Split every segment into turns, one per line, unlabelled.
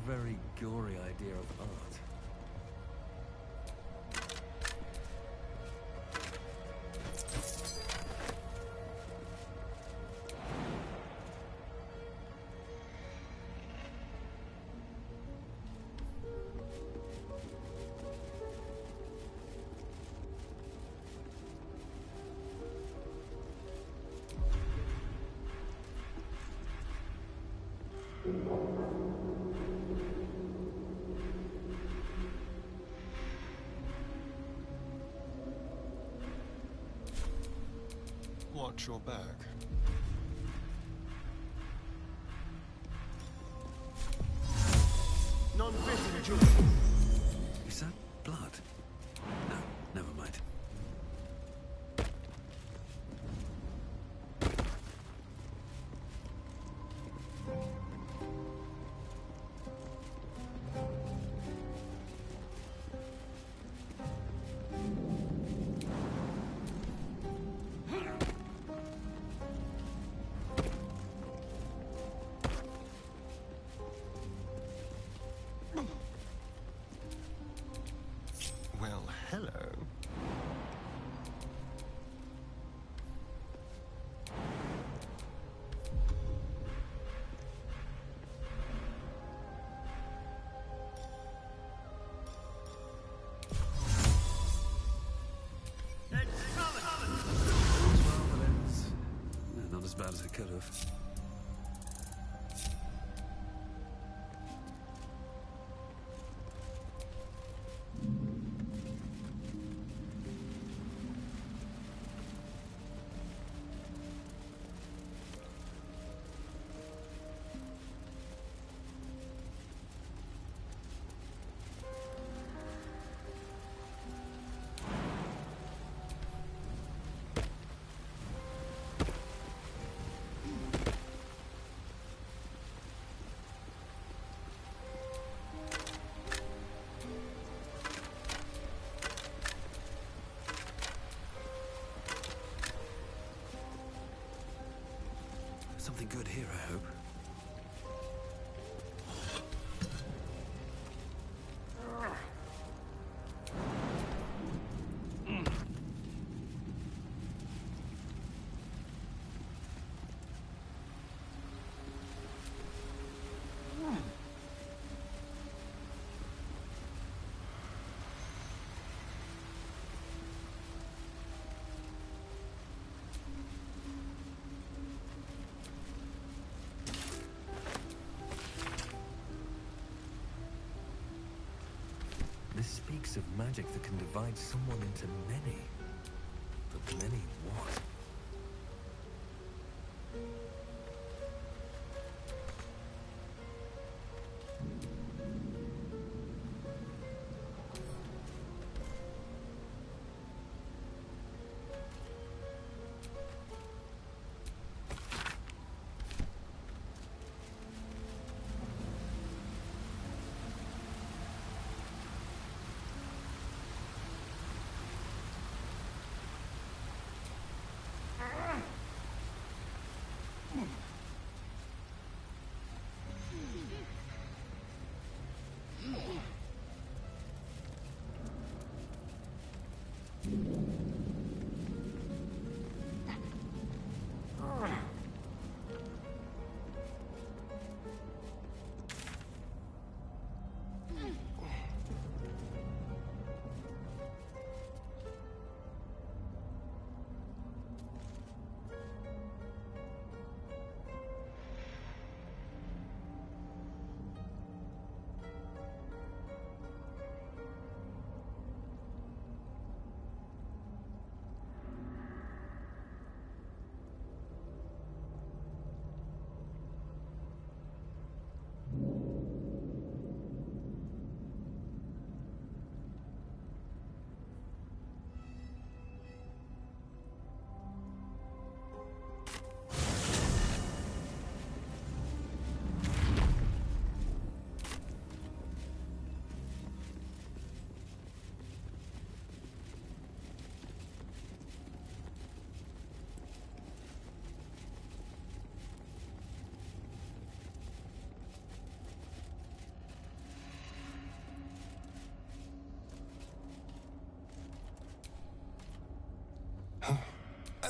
very gory idea of art.
Watch your back. Non-fit in a jewel.
Is that blood? No, never mind.
Well, hello.
Not as bad as it could have. Something good here, I hope. This speaks of magic that can divide someone into many. But many what?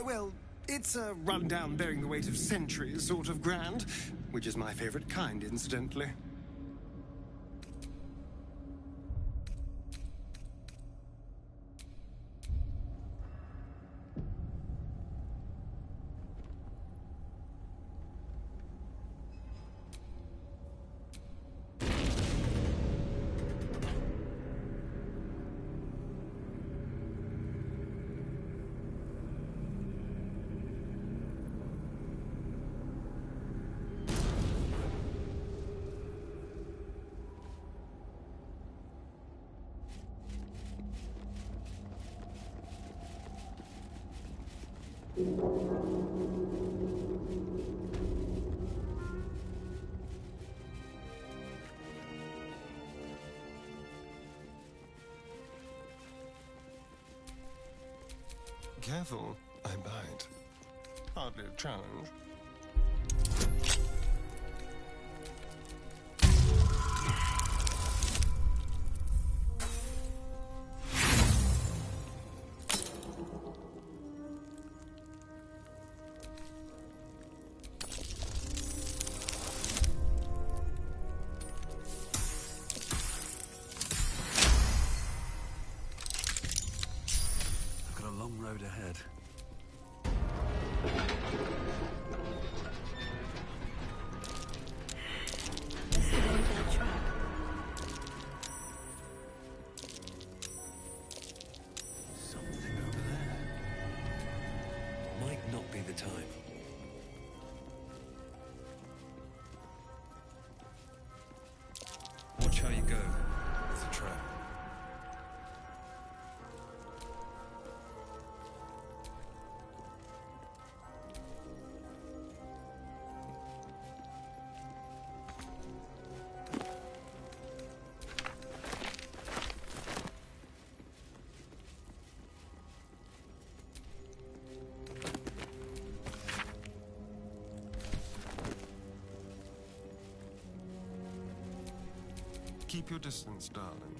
Well, it's a rundown bearing the weight of centuries sort of grand, which is my favorite kind, incidentally. Careful, I bite. Hardly a challenge.
I've got a long road ahead. Something over there. Might not be the time. Watch how you go. It's a trap.
Keep your distance, darling.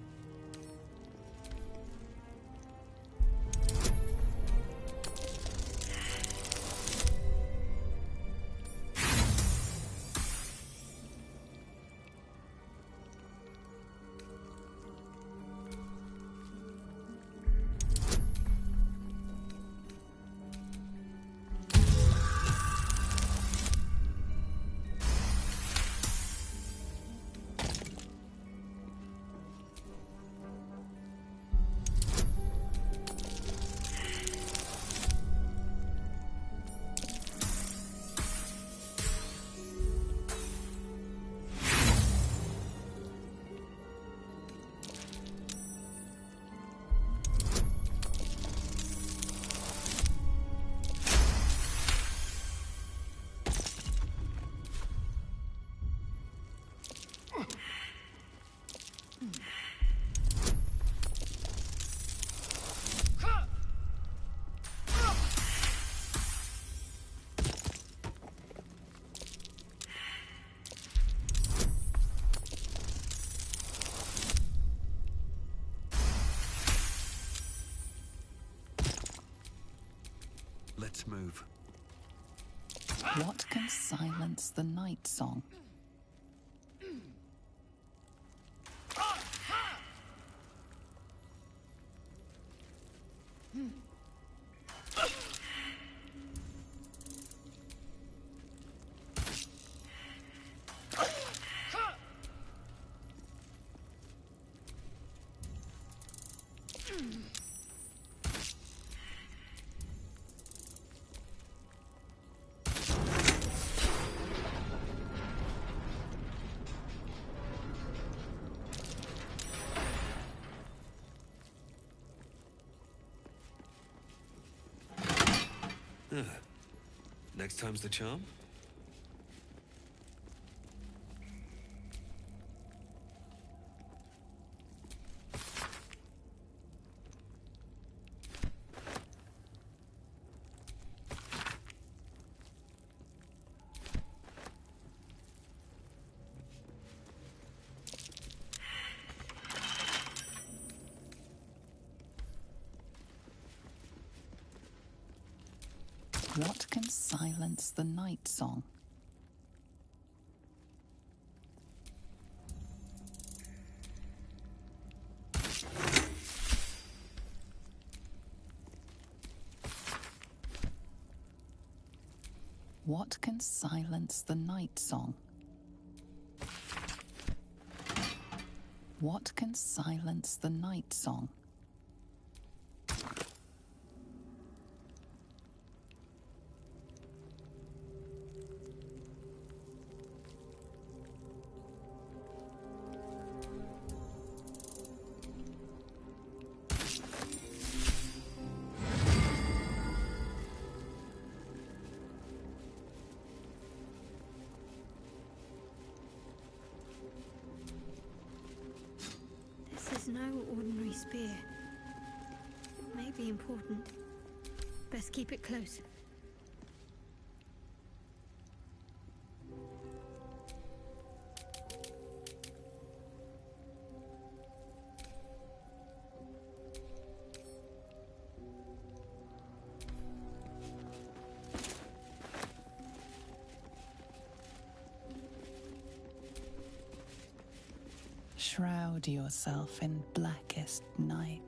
Let's move.
What can silence the night song?
Next time's the charm?
What can silence the night song? What can silence the night song? What can silence the night song?
This is no ordinary spear. It may be important. Best keep it close.
Shroud yourself in blackest night.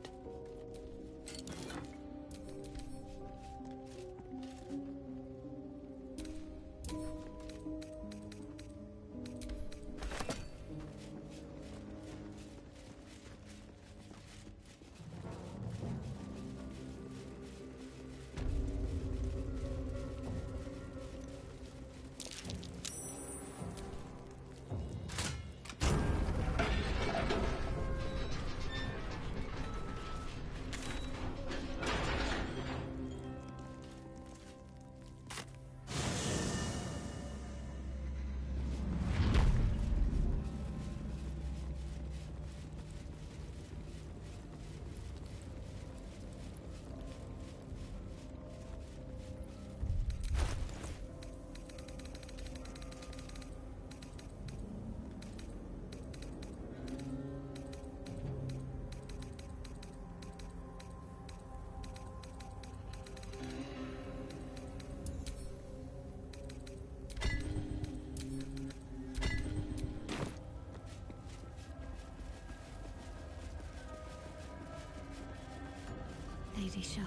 Lady Shah.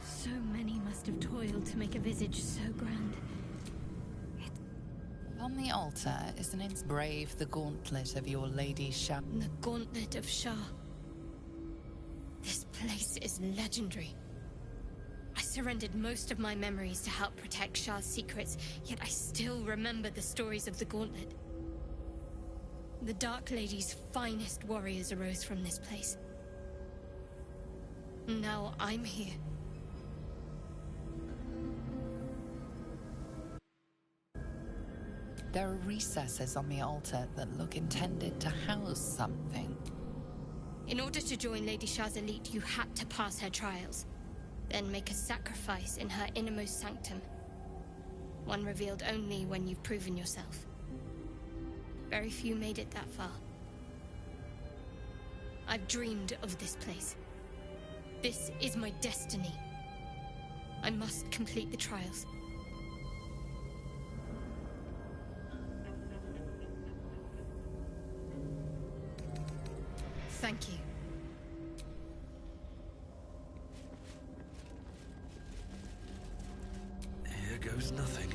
So many must have toiled to make a visage so grand.
On the altar is an brave the gauntlet of your Lady Shah.
The Gauntlet of Shah. This place is legendary. I surrendered most of my memories to help protect Shah's secrets, yet I still remember the stories of the Gauntlet. The Dark Lady's finest warriors arose from this place. Now I'm here.
There are recesses on the altar that look intended to house something.
In order to join Lady Shah's elite, you had to pass her trials. Then make a sacrifice in her innermost sanctum. One revealed only when you've proven yourself. Very few made it that far. I've dreamed of this place. This is my destiny. I must complete the trials. Thank you.
Here goes nothing.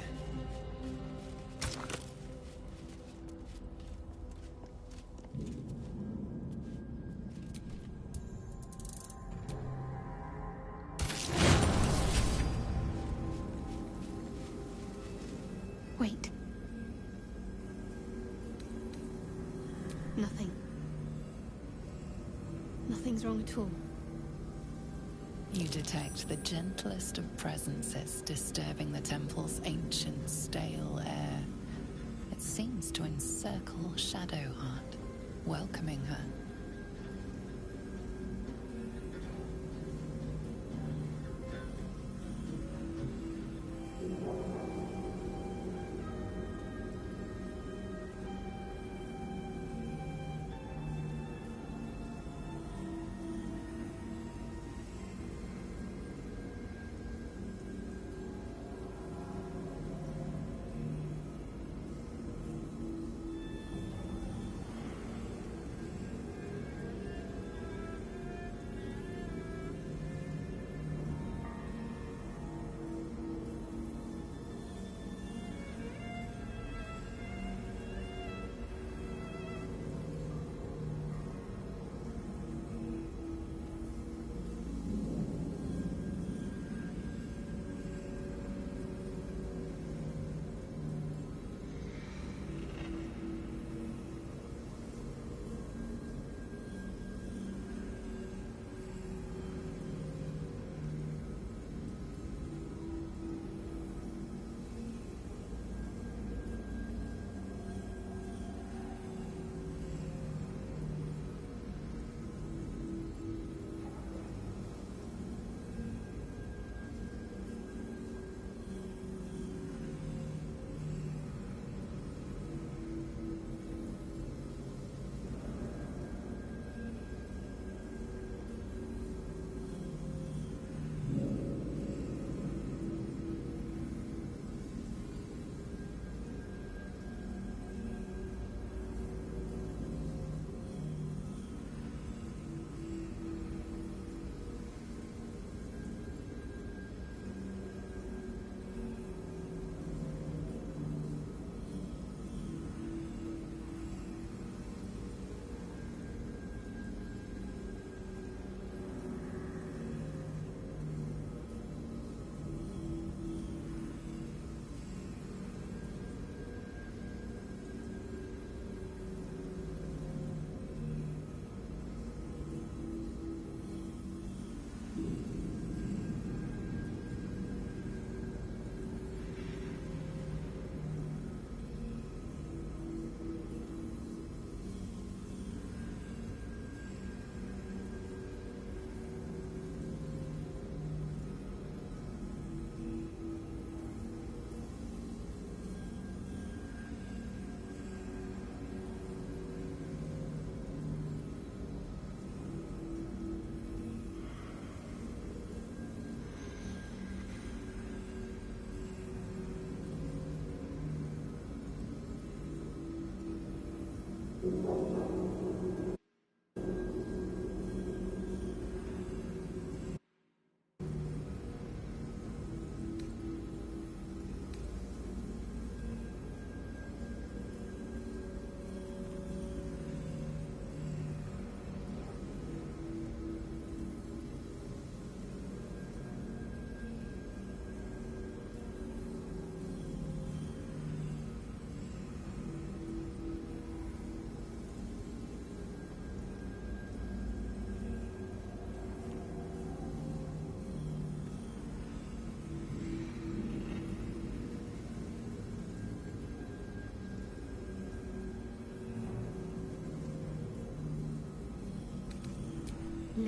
Wait. Nothing. Nothing's wrong at all.
You detect the gentlest of presences disturbing the temple's ancient, stale air. It seems to encircle Shadowheart, welcoming her.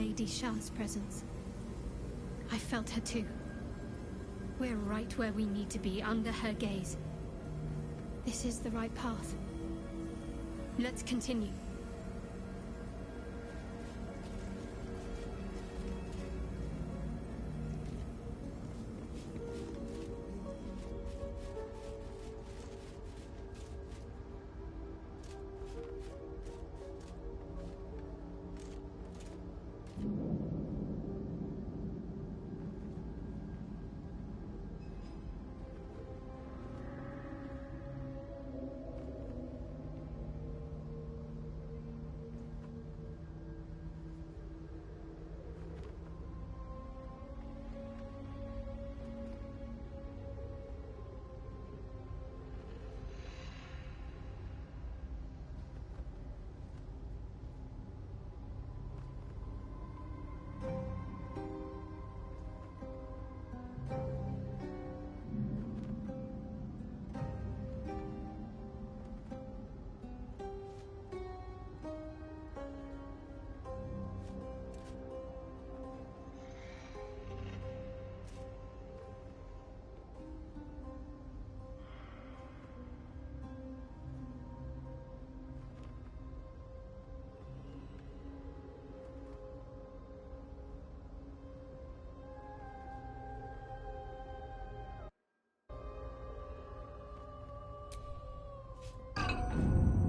Lady Shah's presence. I felt her too. We're right where we need to be, under her gaze. This is the right path. Let's continue.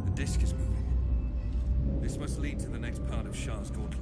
The disc is moving. This must lead to the next part of Shah's gauntlet.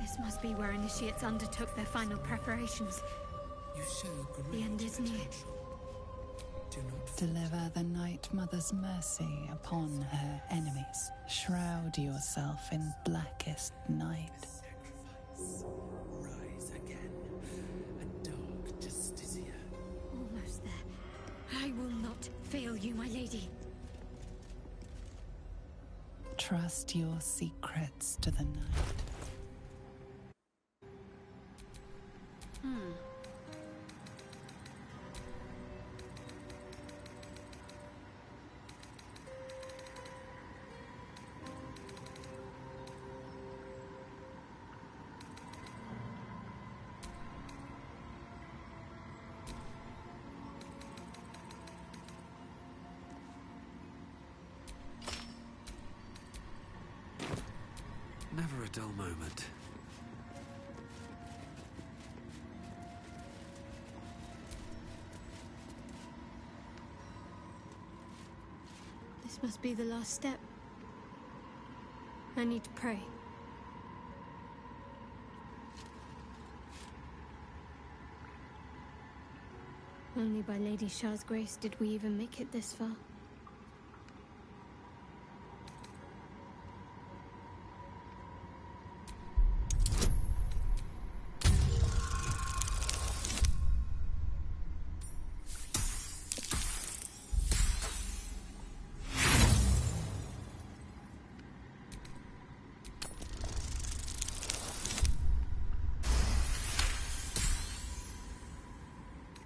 This must be where initiates undertook their final preparations.
You show great
The end is near.
potential. Do not
Deliver the Night Mother's mercy upon her enemies. Shroud yourself in blackest night.
sacrifice. Rise again. A dark Justicia.
Almost there. I will not fail you, my lady.
Trust your secrets to the night.
Never a dull moment.
This must be the last step. I need to pray. Only by Lady Shah's grace did we even make it this far.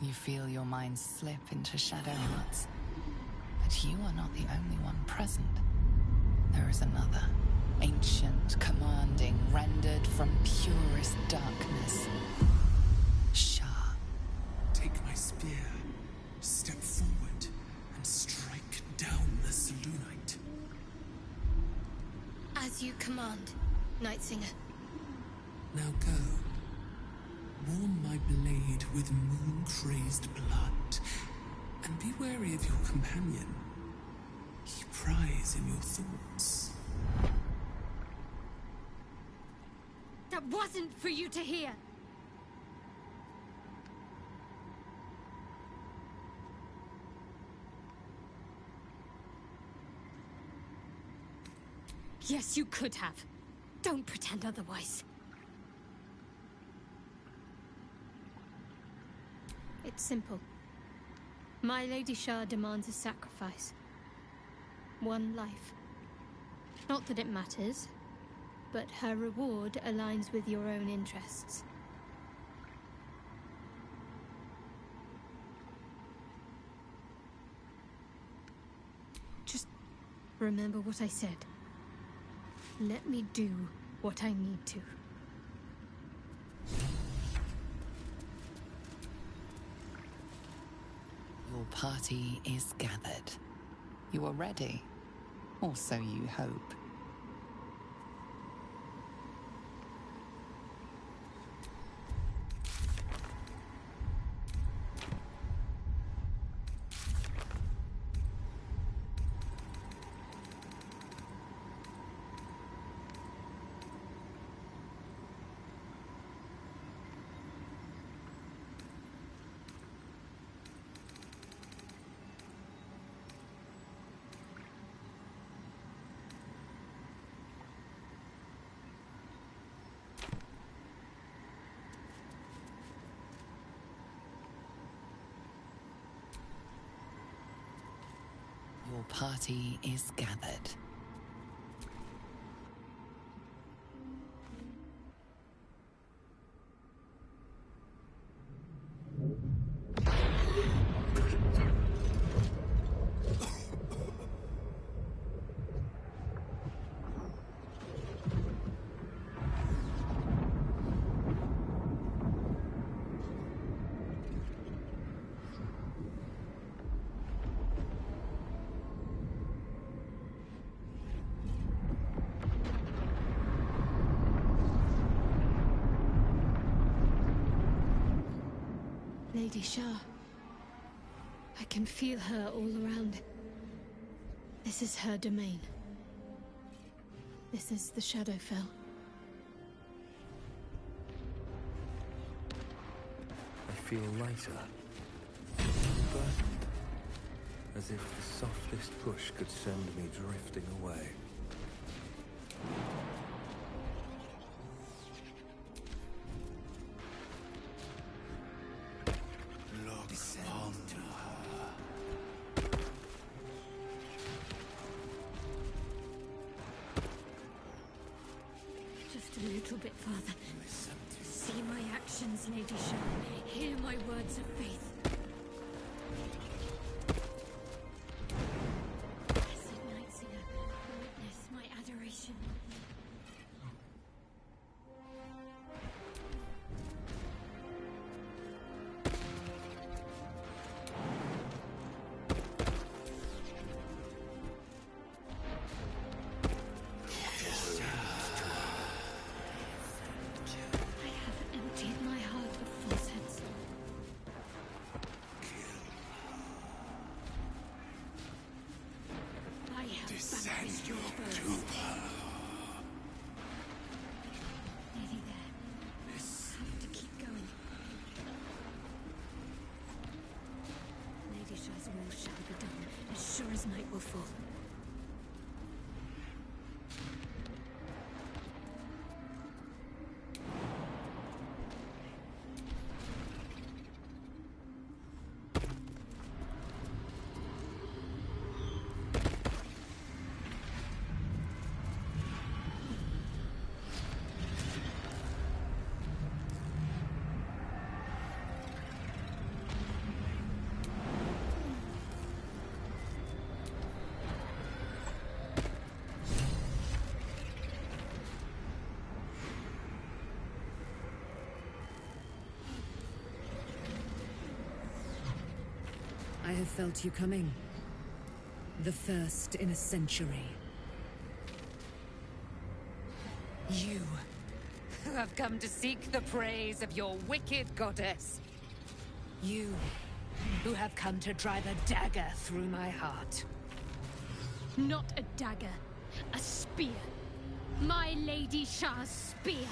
You feel your mind slip into shadow hearts. But you are not the only one present. There is another, ancient, commanding, rendered from purest darkness. Shah.
Take my spear, step forward, and strike down the Selûnite.
As you command, Nightsinger.
Now go. Warm my blade with moon-crazed blood, and be wary of your companion. He pries in your thoughts.
That wasn't for you to hear! Yes, you could have. Don't pretend otherwise. It's simple. My Lady Shah demands a sacrifice. One life. Not that it matters, but her reward aligns with your own interests. Just remember what I said. Let me do what I need to.
Your party is gathered. You are ready, or so you hope. Your party is gathered.
Lady Shah. I can feel her all around. This is her domain. This is the Shadowfell.
I feel lighter. Burdened. As if the softest push could send me drifting away.
Just a little bit farther. See my actions, Lady Shah. Hear my words of faith. Blessed Nightsinger, witness my adoration. I have emptied my heart of falsehoods. I have vanquished your foes. Nearly there. Have to keep going. Lady Shah's will shall be done, as sure as night will fall.
have felt you coming. The first in a century. You, who have come to seek the praise of your wicked goddess. You, who have come to drive a dagger through my heart.
Not a dagger, a spear. My Lady Shah's spear.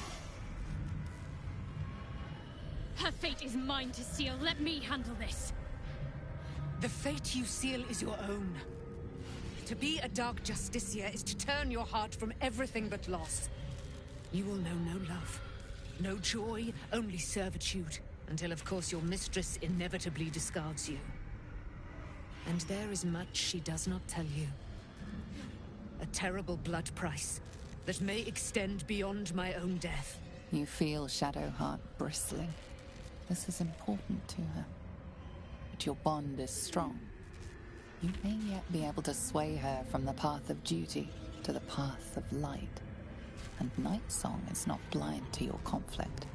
Her fate is mine to seal. Let me handle this.
The fate you seal is your own. To be a Dark Justicia is to turn your heart from everything but loss. You will know no love, no joy, only servitude, until of course your mistress inevitably discards you. And there is much she does not tell you. A terrible blood price that may extend beyond my own death.
You feel Shadowheart bristling. This is important to her. But your bond is strong. You may yet be able to sway her from the path of duty to the path of light. And Nightsong is not blind to your conflict.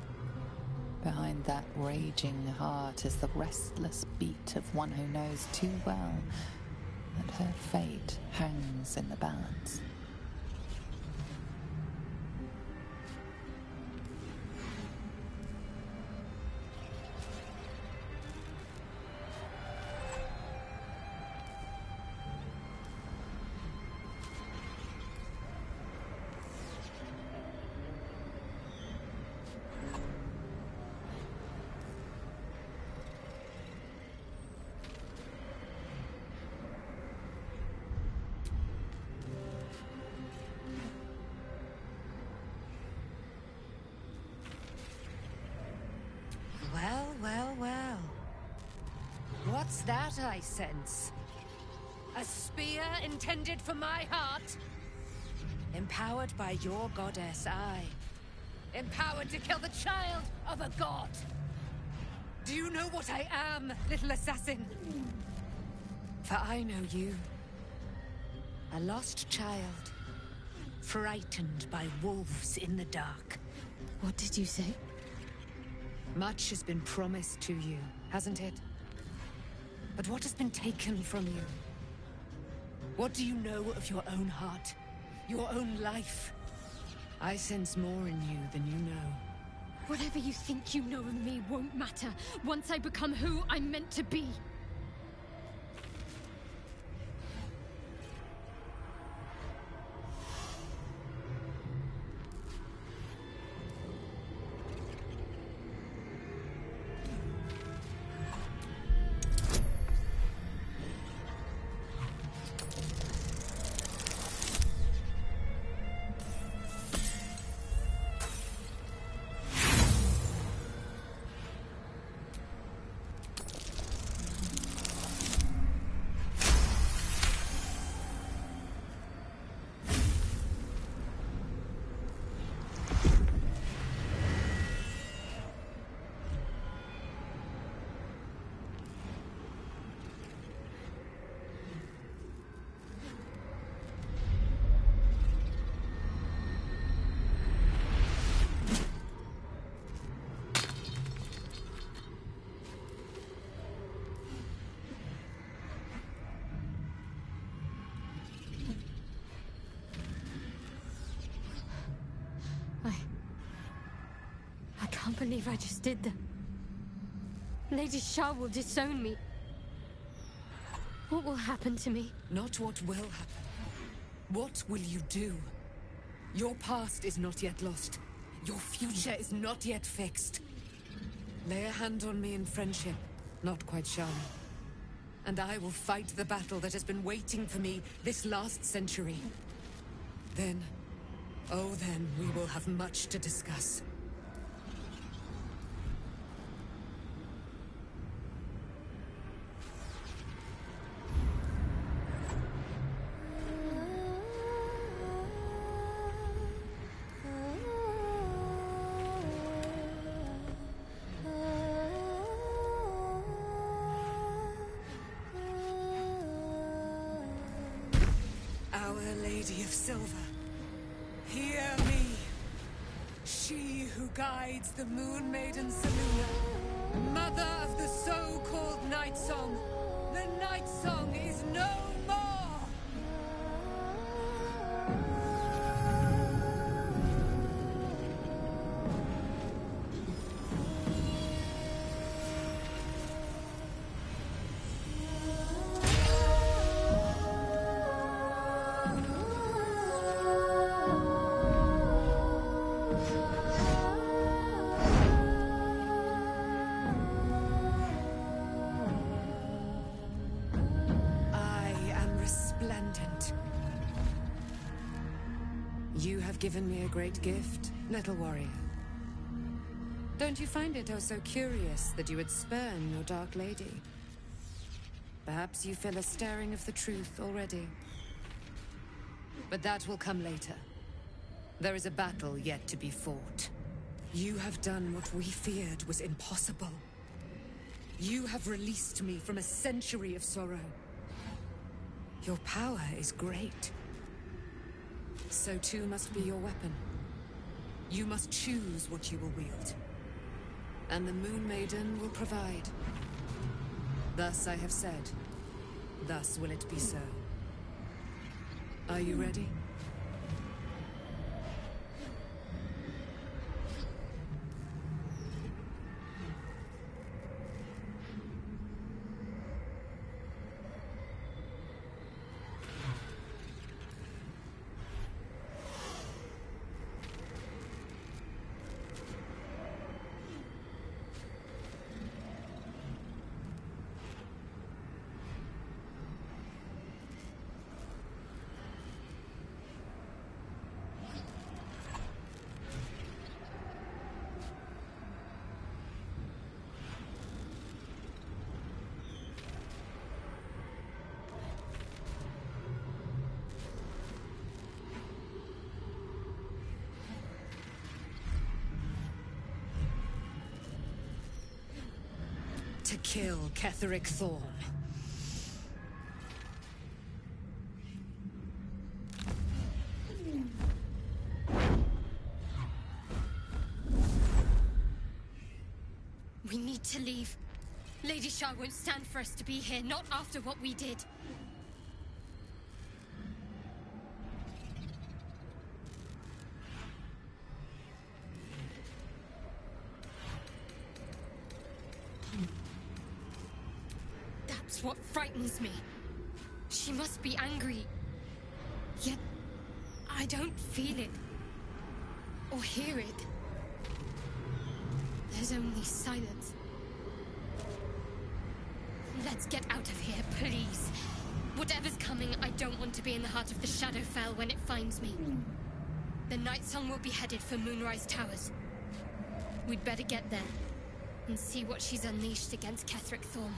Behind that raging heart is the restless beat of one who knows too well that her fate hangs in the balance.
Well. What's that I sense? A spear intended for my heart? Empowered by your goddess, I. Empowered to kill the child of a god. Do you know what I am, little assassin? For I know you. A lost child. Frightened by wolves in the dark.
What did you say?
Much has been promised to you, hasn't it? But what has been taken from you? What do you know of your own heart? Your own life? I sense more in you than you know.
Whatever you think you know of me won't matter once I become who I'm meant to be. I can't believe I just did that. Lady Shah will disown me. What will happen to me?
Not what will happen. What will you do? Your past is not yet lost. Your future is not yet fixed. Lay a hand on me in friendship, not quite shyly. And I will fight the battle that has been waiting for me this last century. Then, oh then, we will have much to discuss. Our Lady of Silver, hear me. She who guides the Moon Maiden Selûne, mother of the so-called Nightsong, The Night Song is no more! I am resplendent. You have given me a great gift, little warrior. Don't you find it oh so curious that you would spurn your Dark Lady? Perhaps you feel a stirring of the truth already. But that will come later. There is a battle yet to be fought. You have done what we feared was impossible. You have released me from a century of sorrow. Your power is great. So too must be your weapon. You must choose what you will wield. And the Moon Maiden will provide. Thus I have said. Thus will it be so. Are you ready? To kill Ketheric Thorm.
We need to leave. Lady Shah won't stand for us to be here, not after what we did. That's what frightens me. She must be angry. Yet, I don't feel it. Or hear it. There's only silence. Let's get out of here, please. Whatever's coming, I don't want to be in the heart of the Shadowfell when it finds me. The Night Song will be headed for Moonrise Towers. We'd better get there and see what she's unleashed against Ketheric Thorm.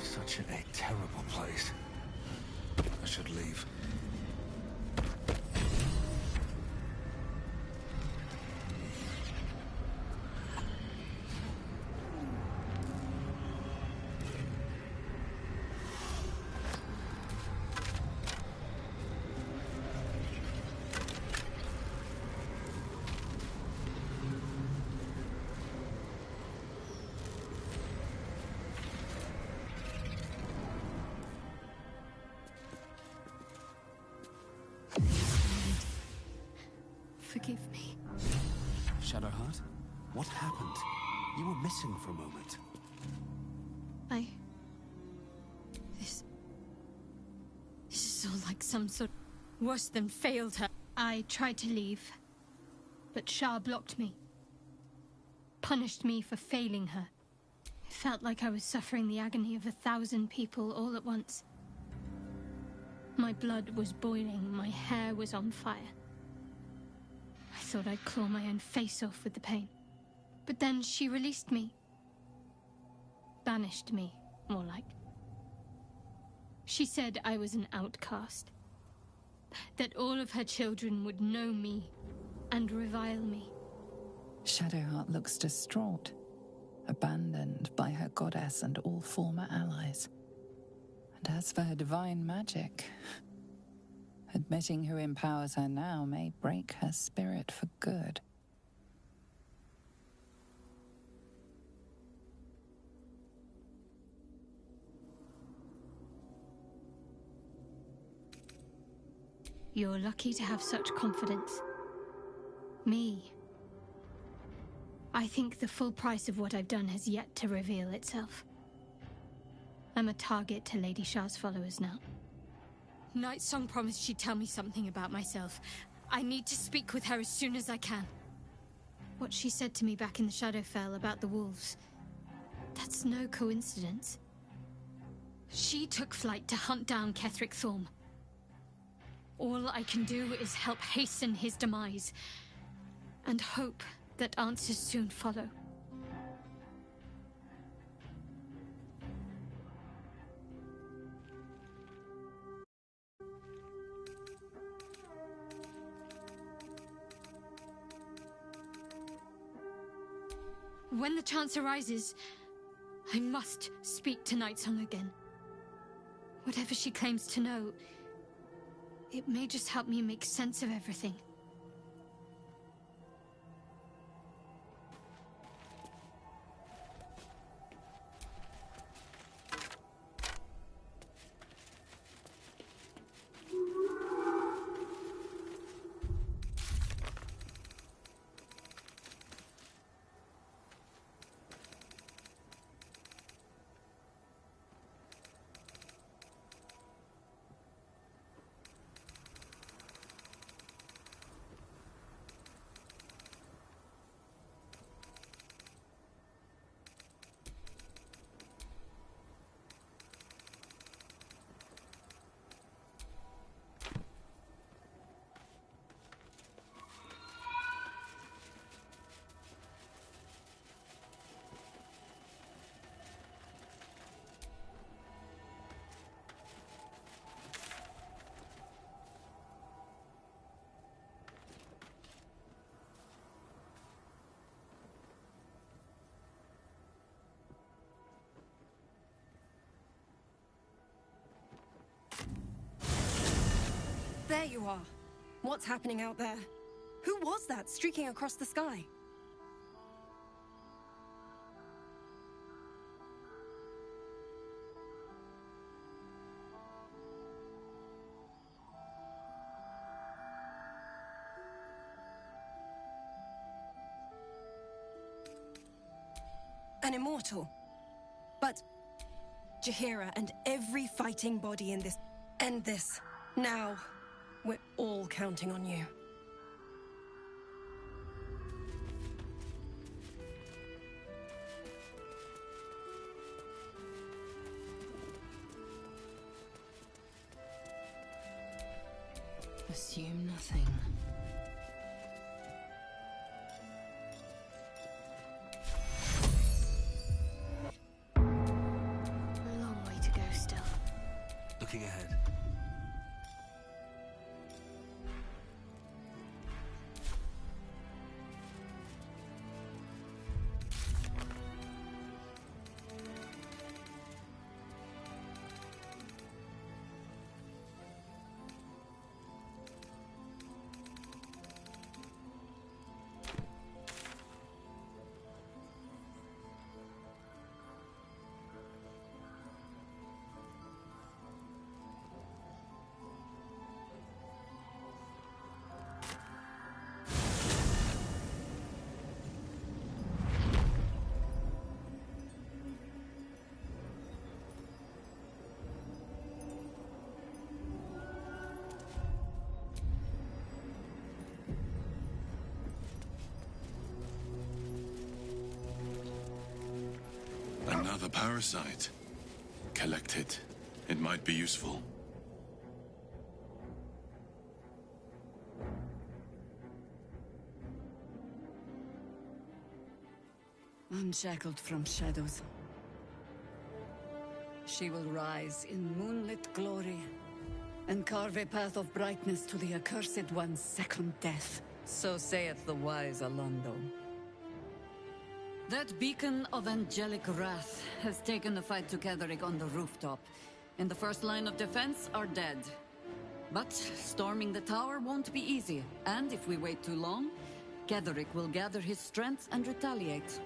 Such a terrible place. I should leave.
forgive me.
Shadowheart, what happened? You were missing for a moment.
This is all like some sort worse than failed her. I tried to leave, but Shah blocked me. Punished me for failing her. It felt like I was suffering the agony of 1,000 people all at once. My blood was boiling, my hair was on fire. I thought I'd claw my own face off with the pain. But then she released me. Banished me, more like. She said I was an outcast. That all of her children would know me and revile me.
Shadowheart looks distraught, abandoned by her goddess and all former allies. And as for her divine magic, admitting who empowers her now may break her spirit for good.
You're lucky to have such confidence. Me. I think the full price of what I've done has yet to reveal itself. I'm a target to Lady Shah's followers now. Nightsong promised she'd tell me something about myself. I need to speak with her as soon as I can. What she said to me back in the Shadowfell about the wolves, that's no coincidence. She took flight to hunt down Ketheric Thorm. All I can do is help hasten his demise, and hope that answers soon follow. When the chance arises, I must speak to Nightsong again. Whatever she claims to know, it may just help me make sense of everything.
There you are. What's happening out there? Who was that streaking across the sky? An immortal. But Jaheira and every fighting body in this... End this. Now. We're all counting on you.
Assume nothing.
A long way to go still.
Looking ahead.
Another parasite. Collect it. It might be useful.
Unshackled from shadows, she will rise in moonlit glory and carve a path of brightness to the Accursed One's second death. So saith the wise Alondo. That beacon of angelic wrath has taken the fight to Ketheric on the rooftop, and the first line of defense are dead. But storming the tower won't be easy, and if we wait too long, Ketheric will gather his strength and retaliate.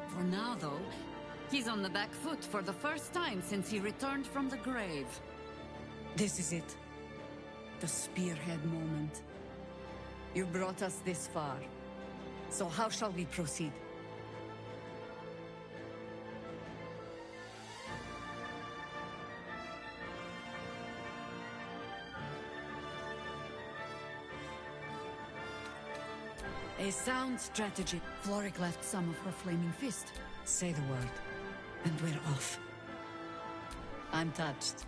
For now, though, he's on the back foot for the first time since he returned from the grave. This is it. The spearhead moment. You brought us this far. So how shall we proceed? A sound strategy. Floric left some of her flaming fist. Say the word, and we're off. I'm touched,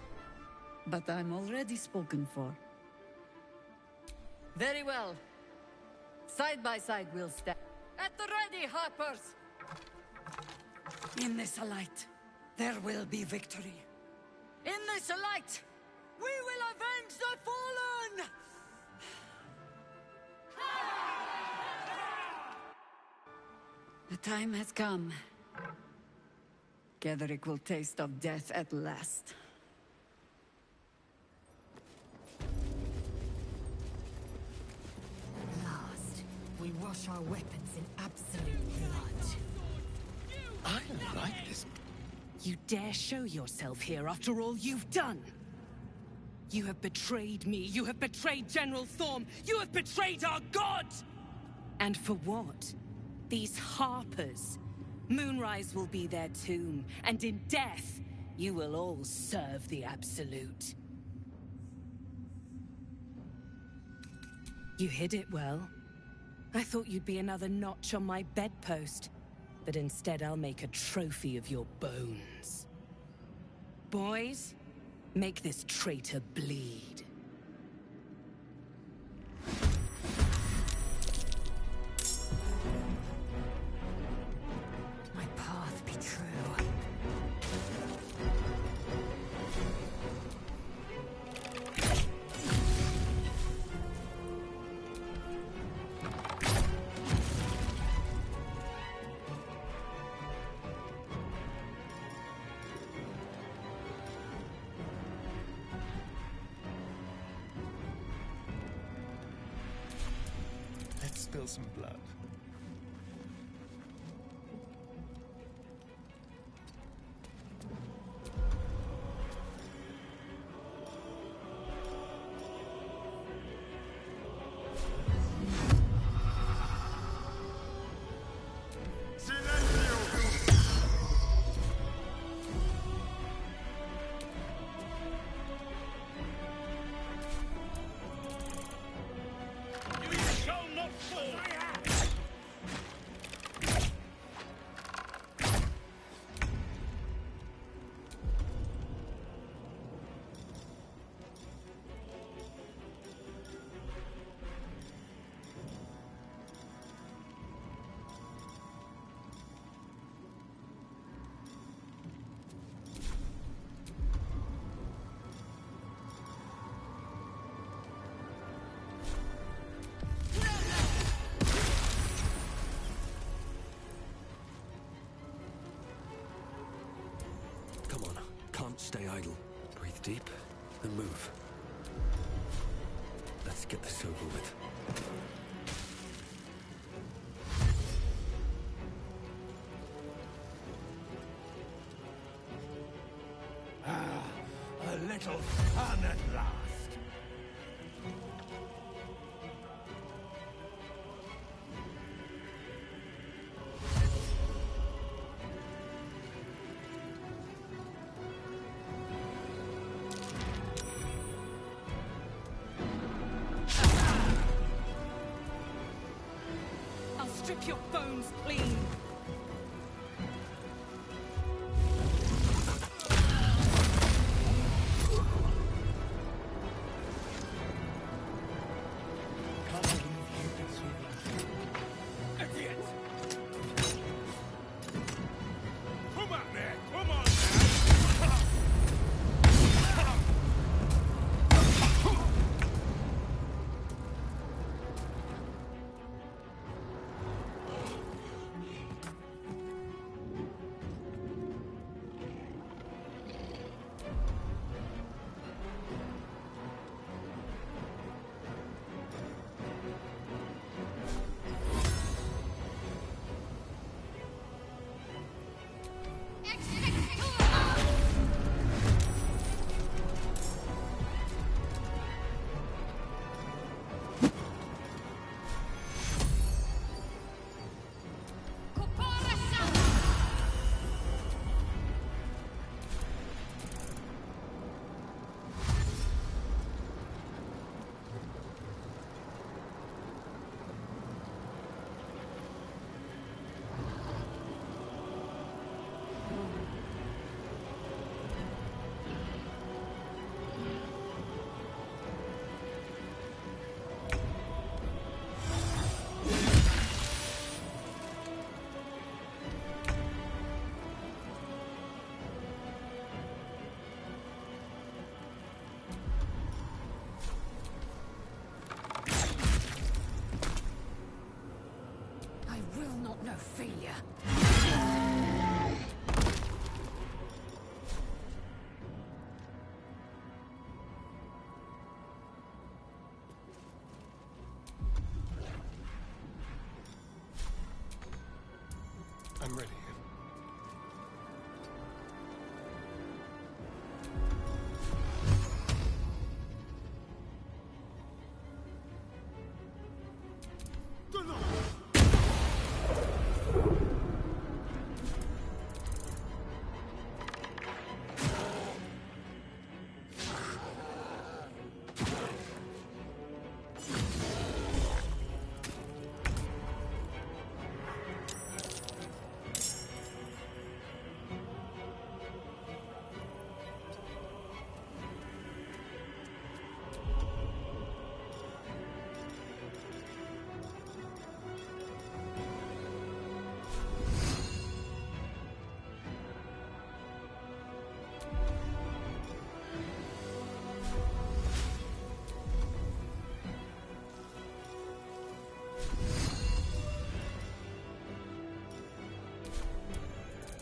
but I'm already spoken for. Very well. Side by side we'll step. At the ready, Harpers! In this light, there will be victory. In this light, we will avenge the fallen! The time has come. Ketheric will taste of death at last. Last, we wash our weapons in absolute blood.
I like this.
You dare show yourself here after all you've done? You have betrayed me. You have betrayed General Thorm. You have betrayed our god! And for what? These Harpers. Moonrise will be their tomb, and in death, you will all serve the Absolute. You hid it well. I thought you'd be another notch on my bedpost, but instead I'll make a trophy of your bones. Boys, make this traitor bleed.
My path be true.
Let's spill some blood.
Come on, can't stay idle. Breathe deep and move. Let's get this over with.
A little fun at last.
I'll strip your bones clean.
No failure.
I'm ready.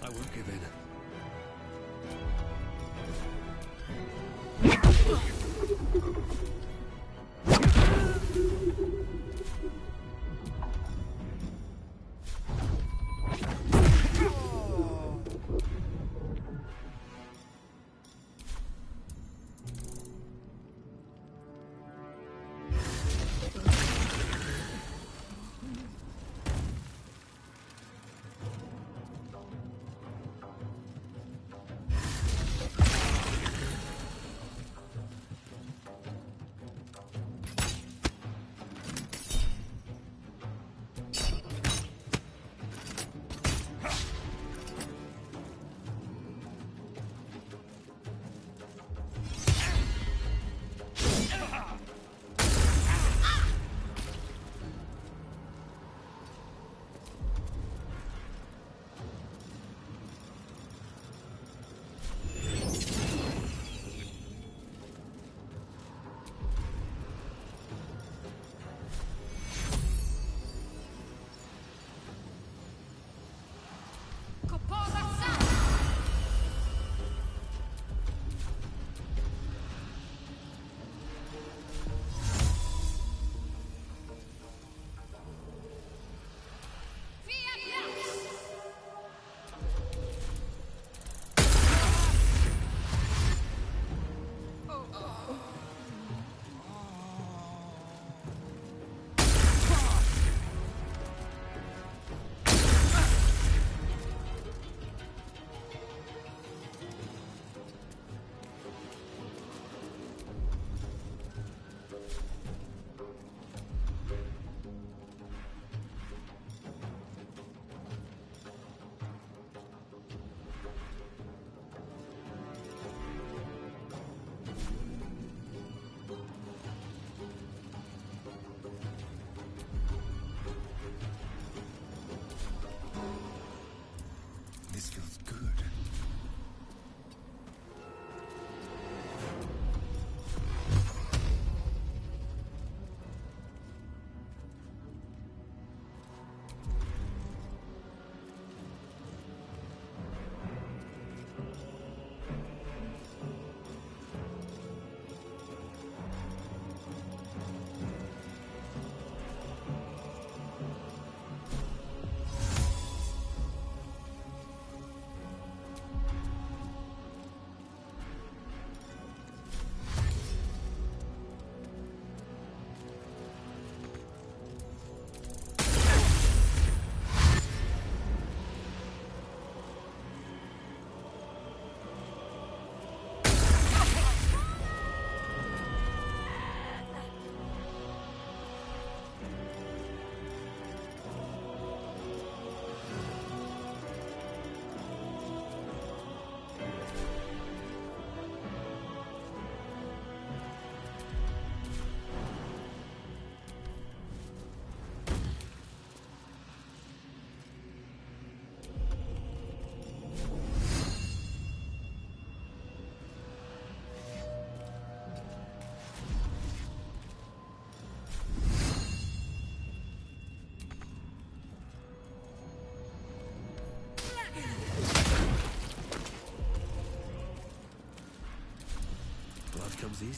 I won't give in.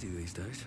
easy these days.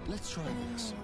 Let's try this.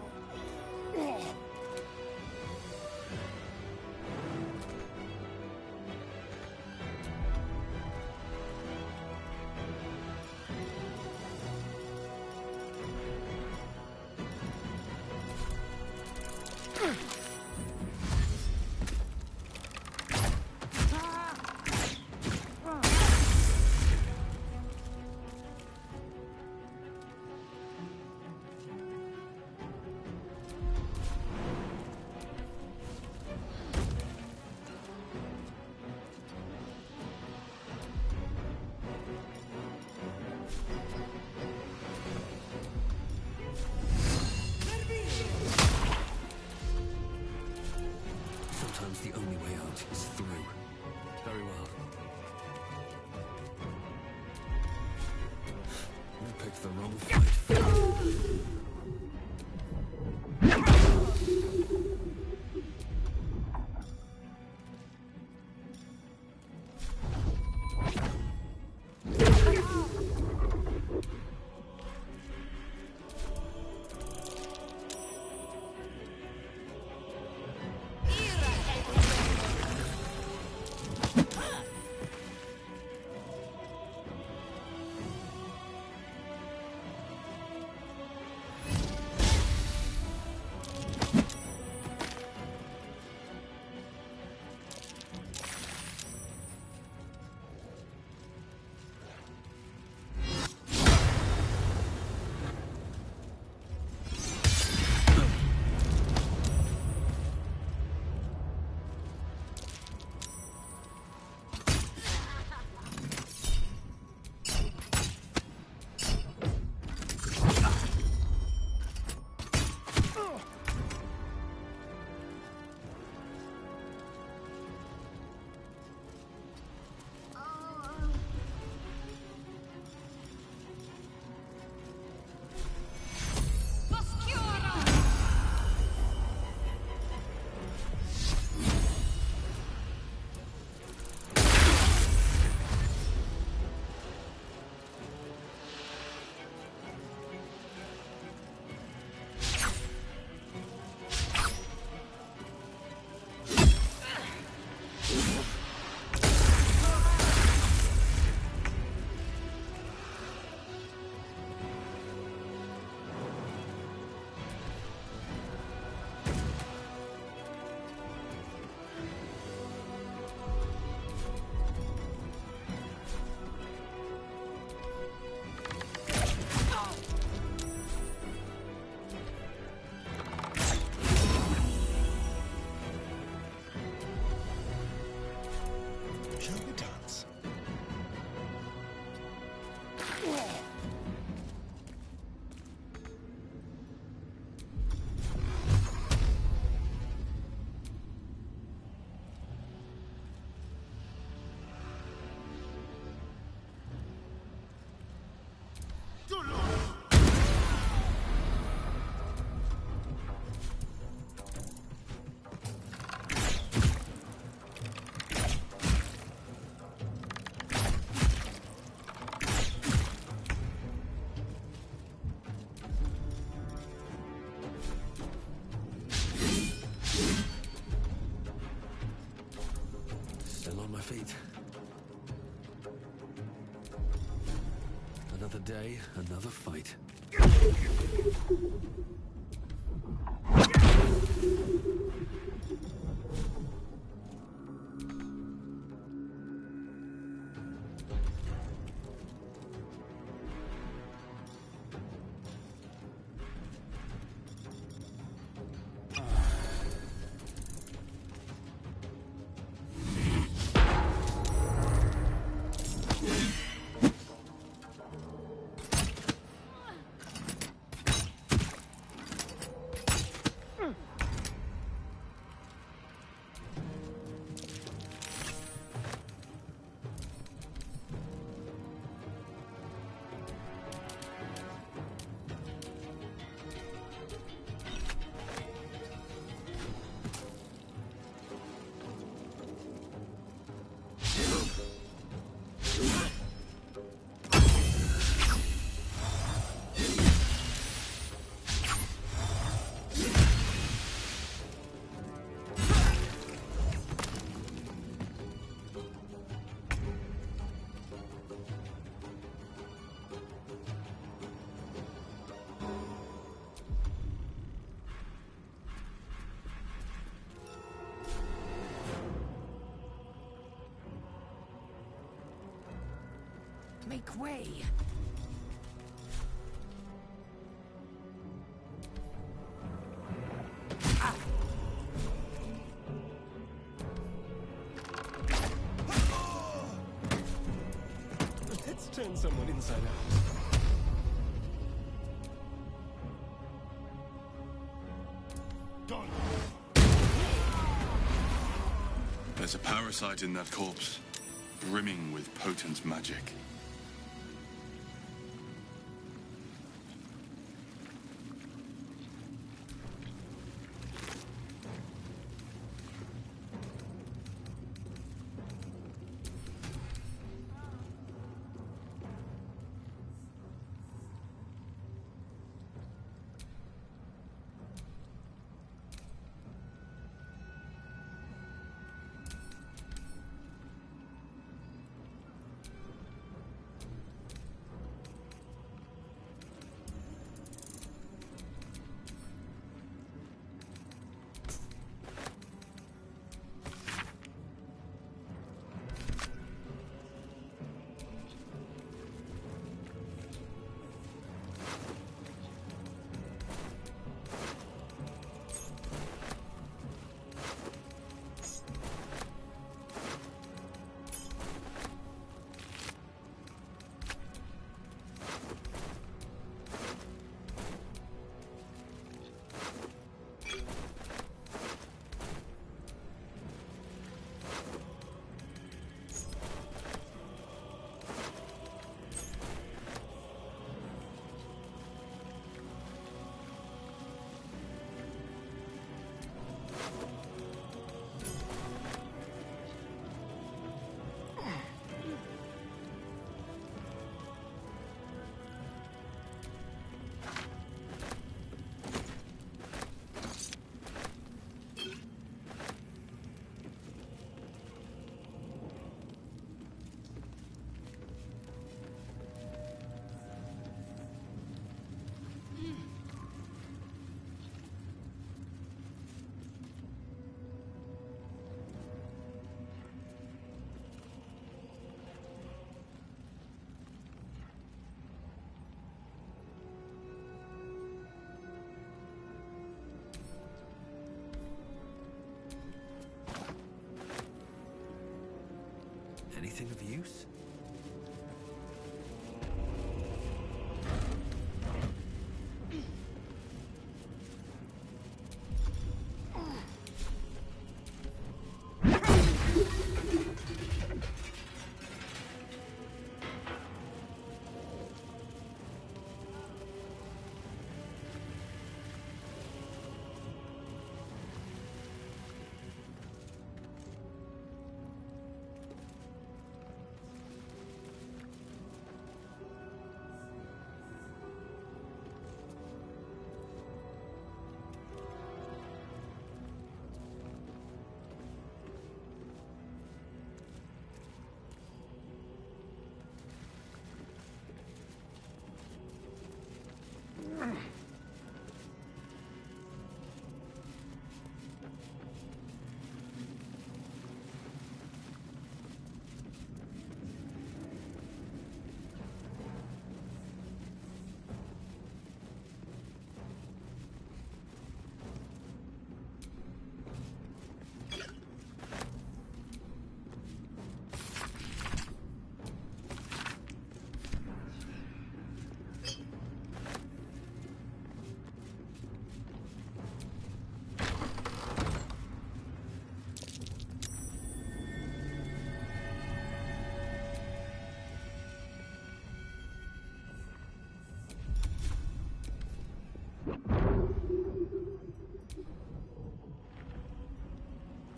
day, another fight.
Make way!
Let's turn someone inside out.
There's a parasite in that corpse, brimming with potent magic.
Anything of use?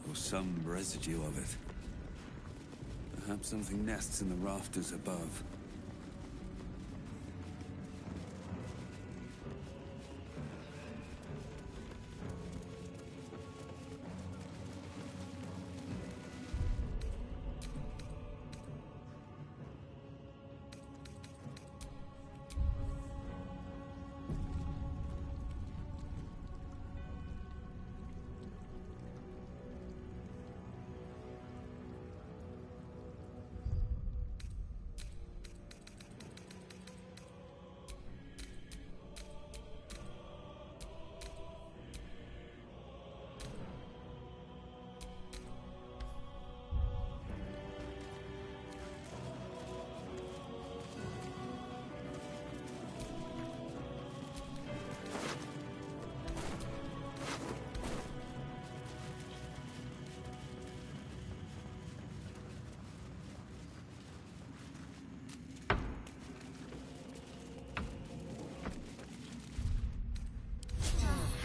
Or some residue of it. Perhaps something nests in the rafters above.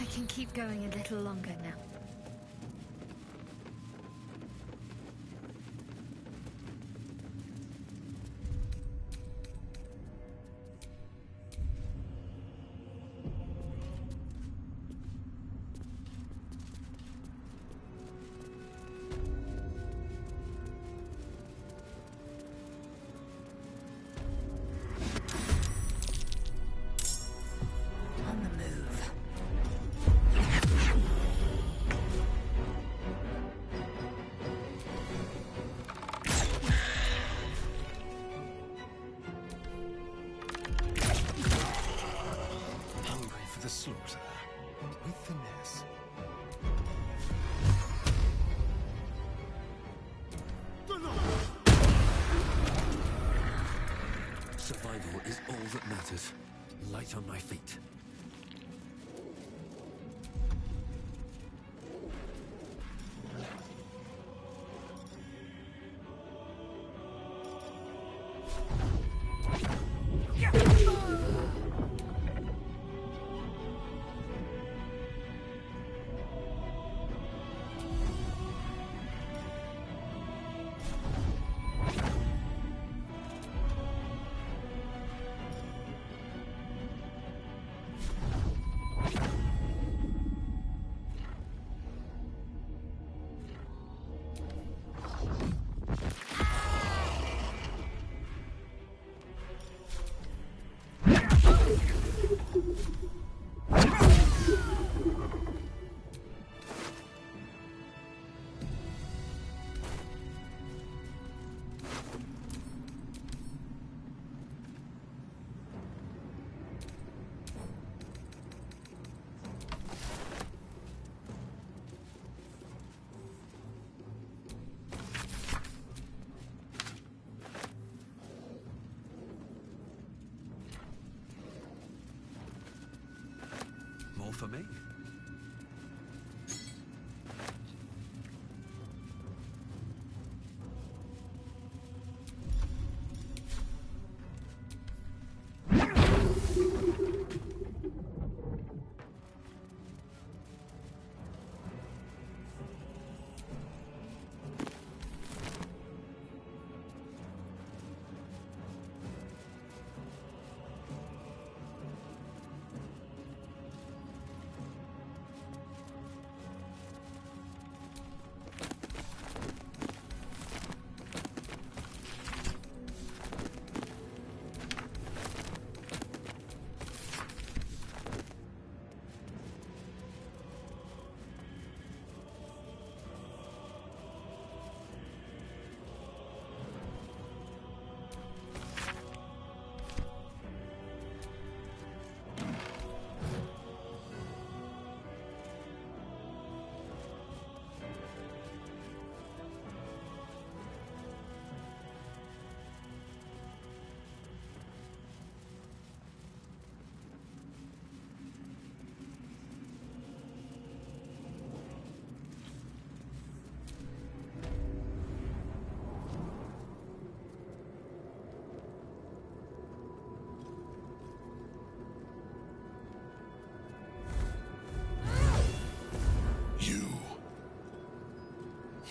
I can keep going a little longer now.
Slaughter with finesse.
Survival is all that matters. Light on my feet.
For me?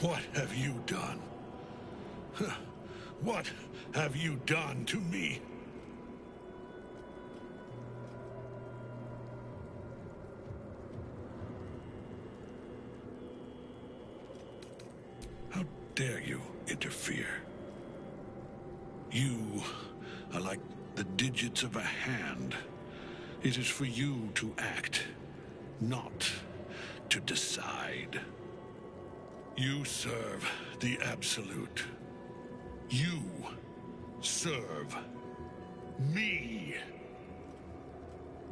What have you done? What have you done to me? How dare you interfere? You are like the digits of a hand. It is for you to act, not to decide. You serve the Absolute. You serve me.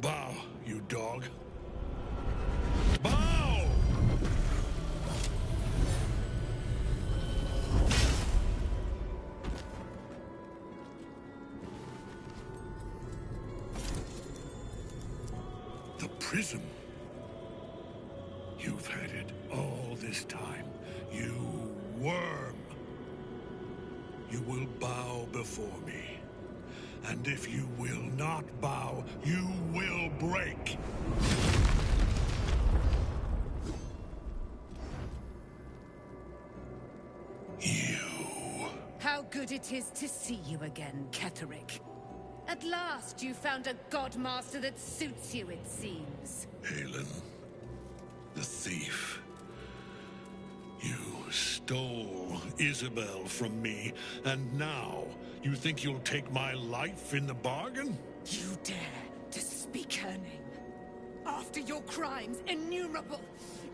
Bow, you dog. Bow! The prism. You've had it all this time. You worm. You will bow before me. And if you will not bow, you will break.
How good it is to see you again, Ketherick. At last you found a Godmaster that suits you, it seems.
Halen, the thief. You stole Isabel from me, and now you think you'll take my life in the bargain?
You dare to speak her name. After your crimes innumerable,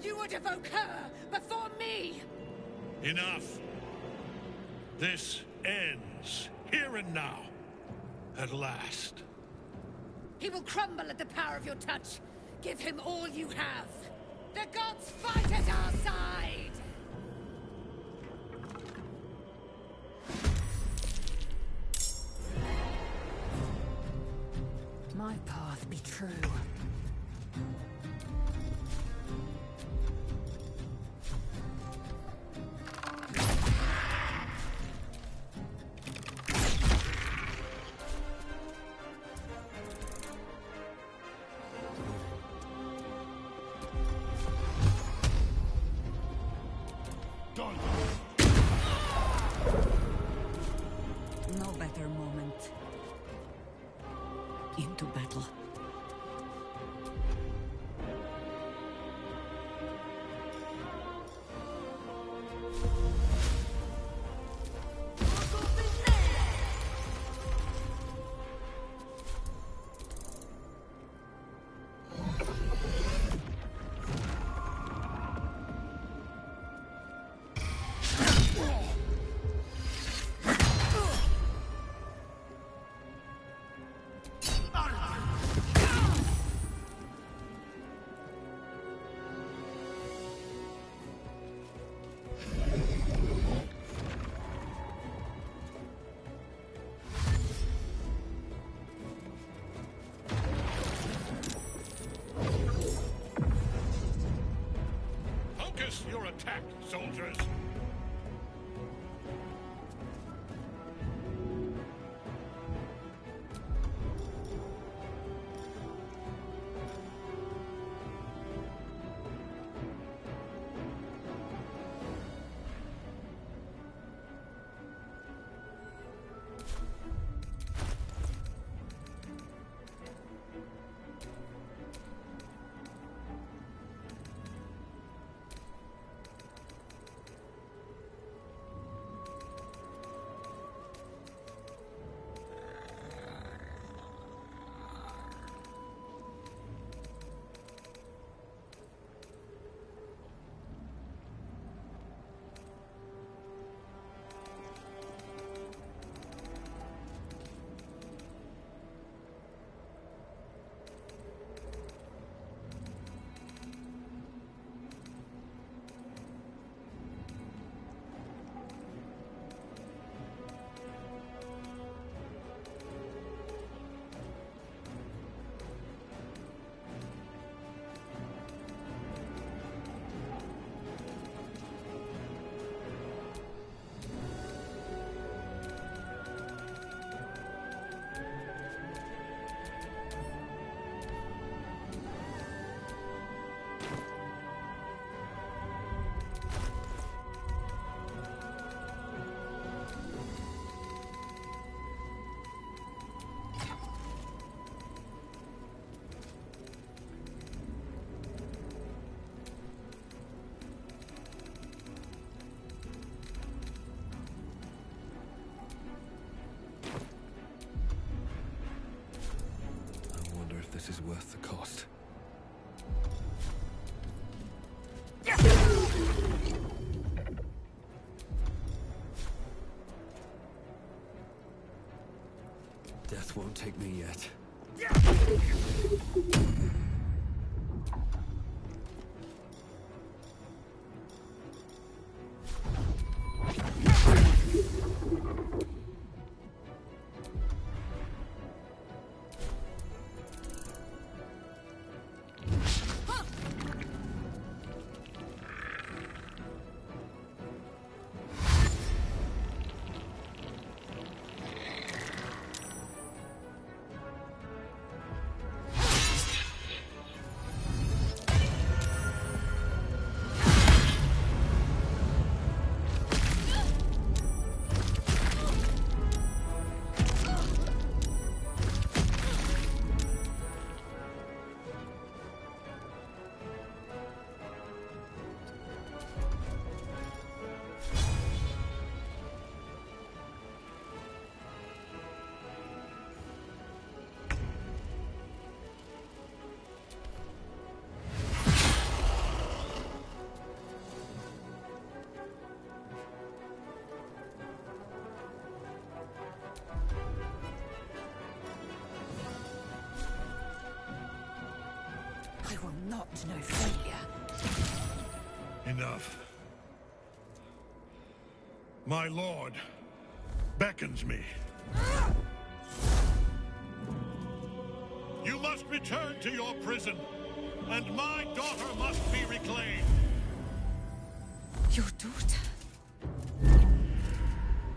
you would evoke her before me!
Enough! This ends here and now. At last.
He will crumble at the power of your touch. Give him all you have. The gods fight at our side! My path be true. No better moment. Into battle.
Focus your attack, soldiers!
Death won't take me yet.
I will not know failure.
Enough. My lord beckons me. You must return to your prison, and my daughter must be reclaimed.
Your daughter?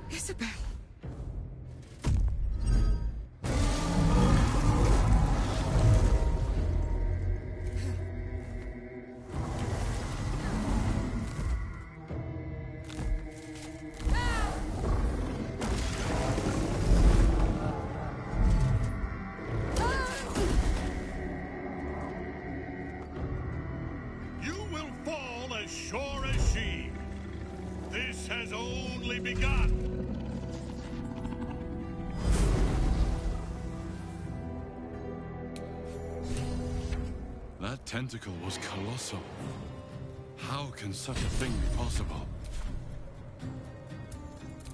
Isabel.
Sure as she. This has only begun.
That tentacle was colossal. How can such a thing be possible?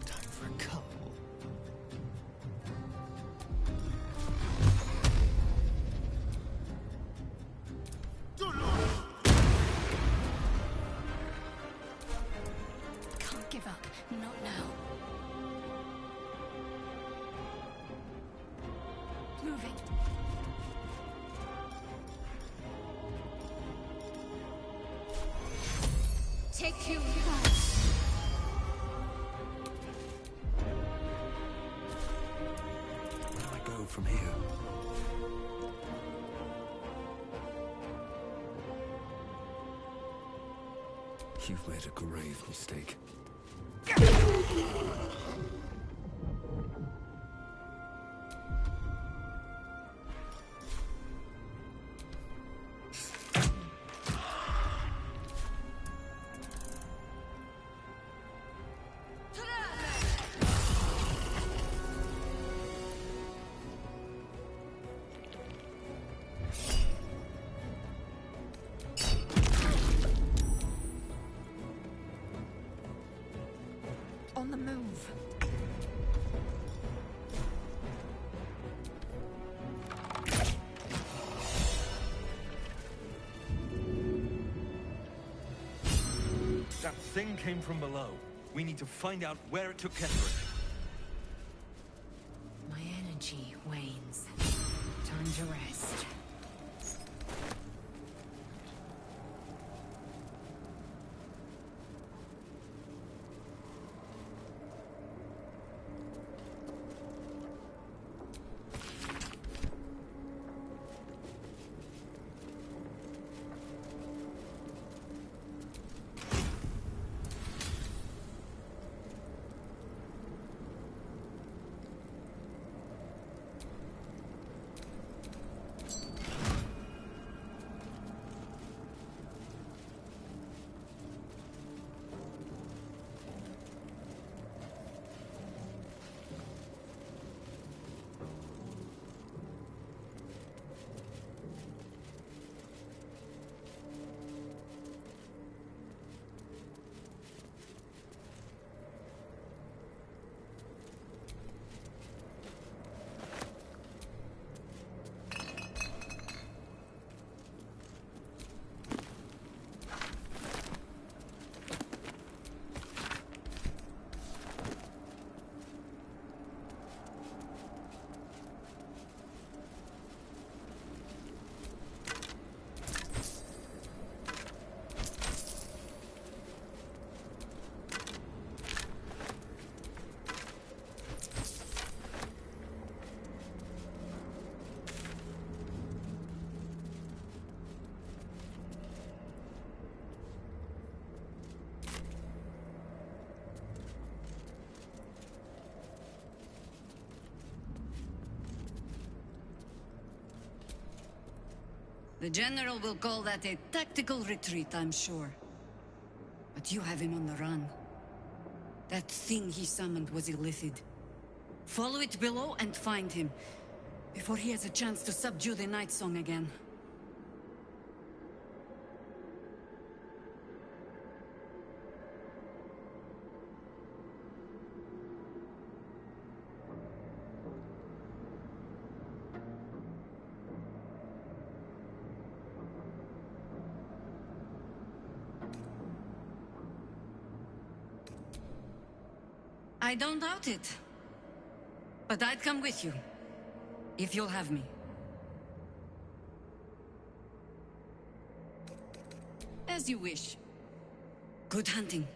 Time for a cup.
Can't give up. Not now. Moving. Take you back.
Where do I go from here? You've made a grave mistake.
On the move.
That thing came from below. We need to find out where it took Ketheric.
My energy wanes. Time to rest.
The General will call that a tactical retreat, I'm sure. But you have him on the run. That thing he summoned was Illithid. Follow it below and find him, before he has a chance to subdue the Night Song again. I don't doubt it. But I'd come with you, if you'll have me. As you wish. Good hunting.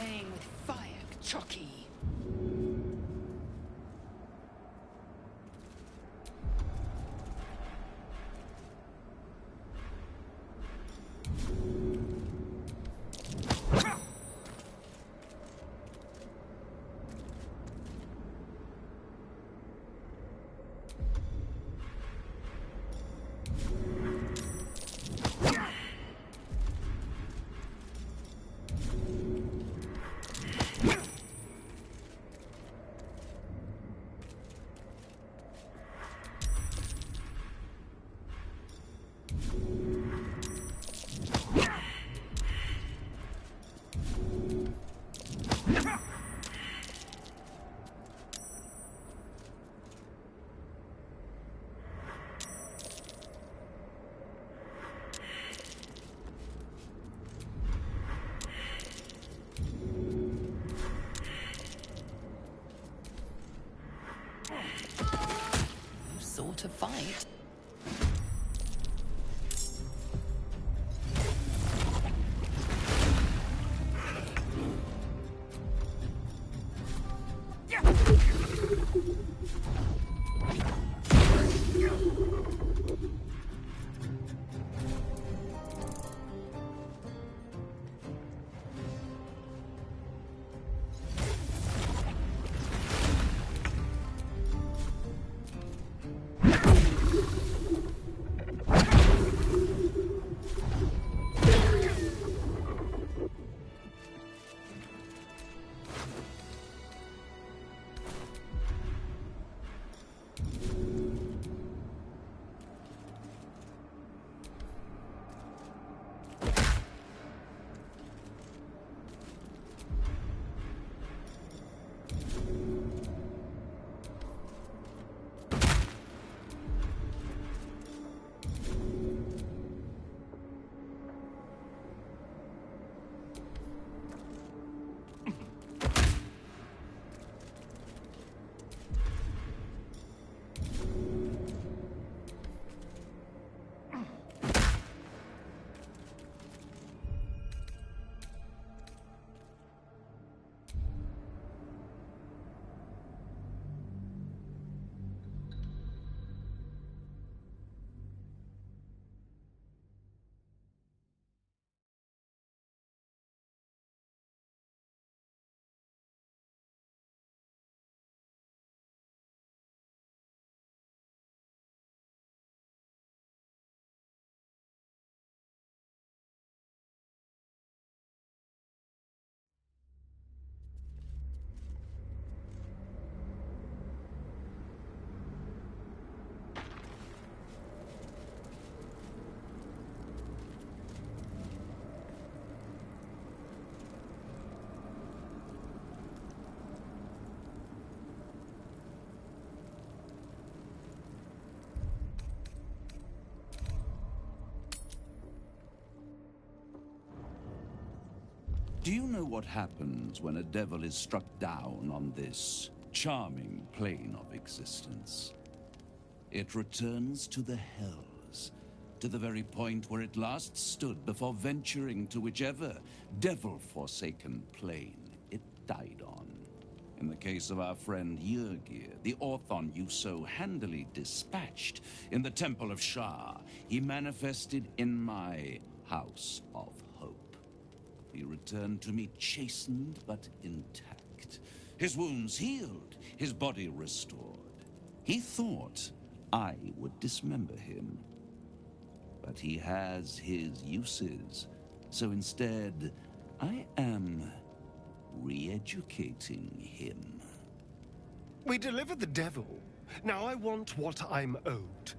Playing with fire, Chucky.
Do you know what happens when a devil is struck down on this charming plane of existence? It returns to the hells, to the very point where it last stood before venturing to whichever devil-forsaken plane it died on. In the case of our friend Yrgir, the Orthon you so handily dispatched in the Temple of Shar, he manifested in my House of Hope. He returned to me chastened but intact, his wounds healed, his body restored. He thought I would dismember him, but he has his uses, so instead I am re-educating him.
We delivered the devil. Now I want what I'm owed.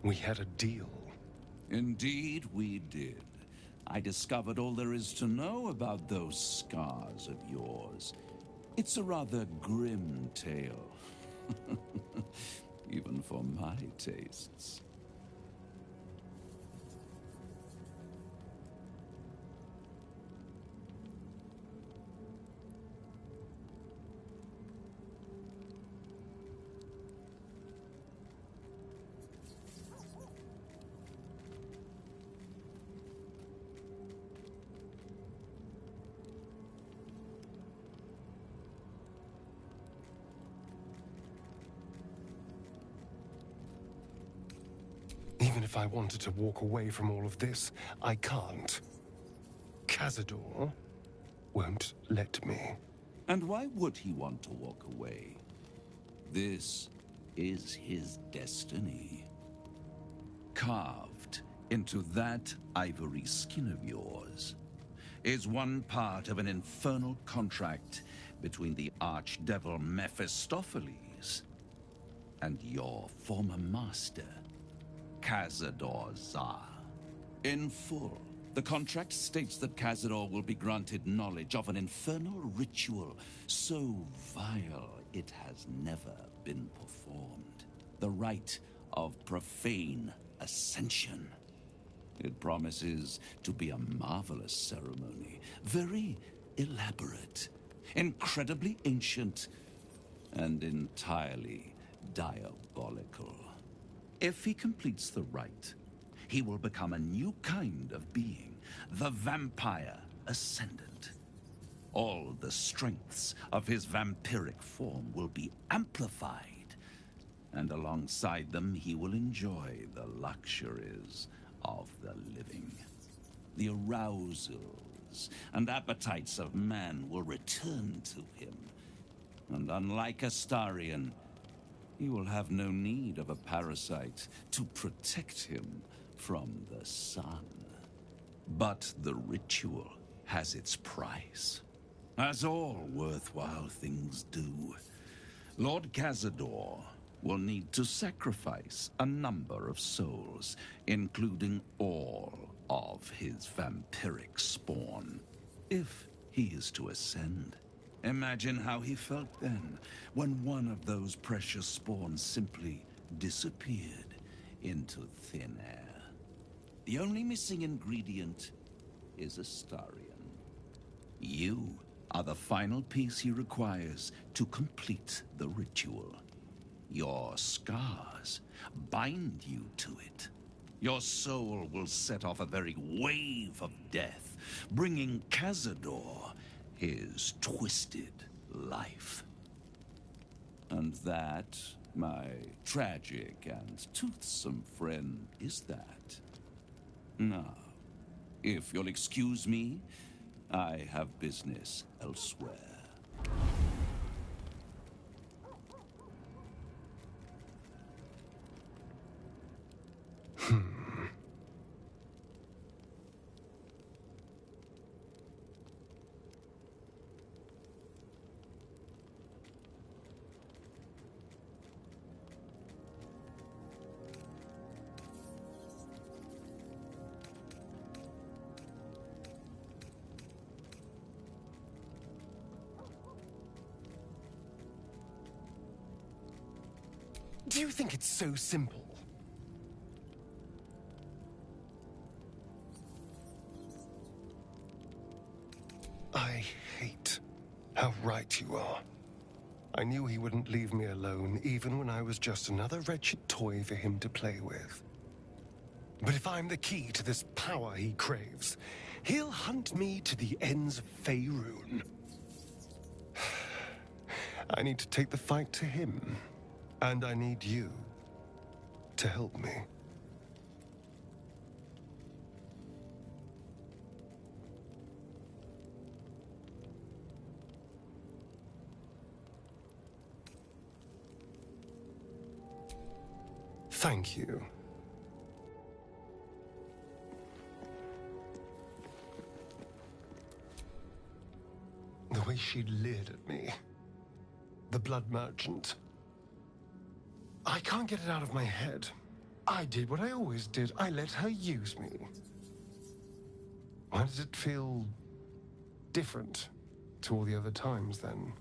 We had a deal.
Indeed we did. I discovered all there is to know about those scars of yours. It's a rather grim tale. Even for my tastes.
Even if I wanted to walk away from all of this, I can't. Cazador won't let me.
And why would he want to walk away? This is his destiny. Carved into that ivory skin of yours is one part of an infernal contract between the archdevil Mephistopheles and your former master, Cazador Zar. In full, the contract states that Cazador will be granted knowledge of an infernal ritual so vile it has never been performed. The rite of profane ascension. It promises to be a marvelous ceremony, very elaborate, incredibly ancient, and entirely diabolical. If he completes the rite, he will become a new kind of being, the Vampire Ascendant. All the strengths of his vampiric form will be amplified, and alongside them he will enjoy the luxuries of the living. The arousals and appetites of man will return to him, and unlike Astarion, he will have no need of a parasite to protect him from the sun. But the ritual has its price, as all worthwhile things do. Lord Cazador will need to sacrifice a number of souls, including all of his vampiric spawn, if he is to ascend. Imagine how he felt then, when one of those precious spawns simply disappeared into thin air. The only missing ingredient is Astarion. You are the final piece he requires to complete the ritual. Your scars bind you to it. Your soul will set off a very wave of death, bringing Cazador his twisted life. And that, my tragic and toothsome friend, is that. Now, if you'll excuse me, I have business elsewhere.
Do you think it's so simple? I hate how right you are. I knew he wouldn't leave me alone, even when I was just another wretched toy for him to play with. But if I'm the key to this power he craves, he'll hunt me to the ends of Faerun. I need to take the fight to him, and I need you to help me. Thank you. The way she leered at me. The blood merchant. I can't get it out of my head. I did what I always did. I let her use me. Why does it feel different to all the other times then?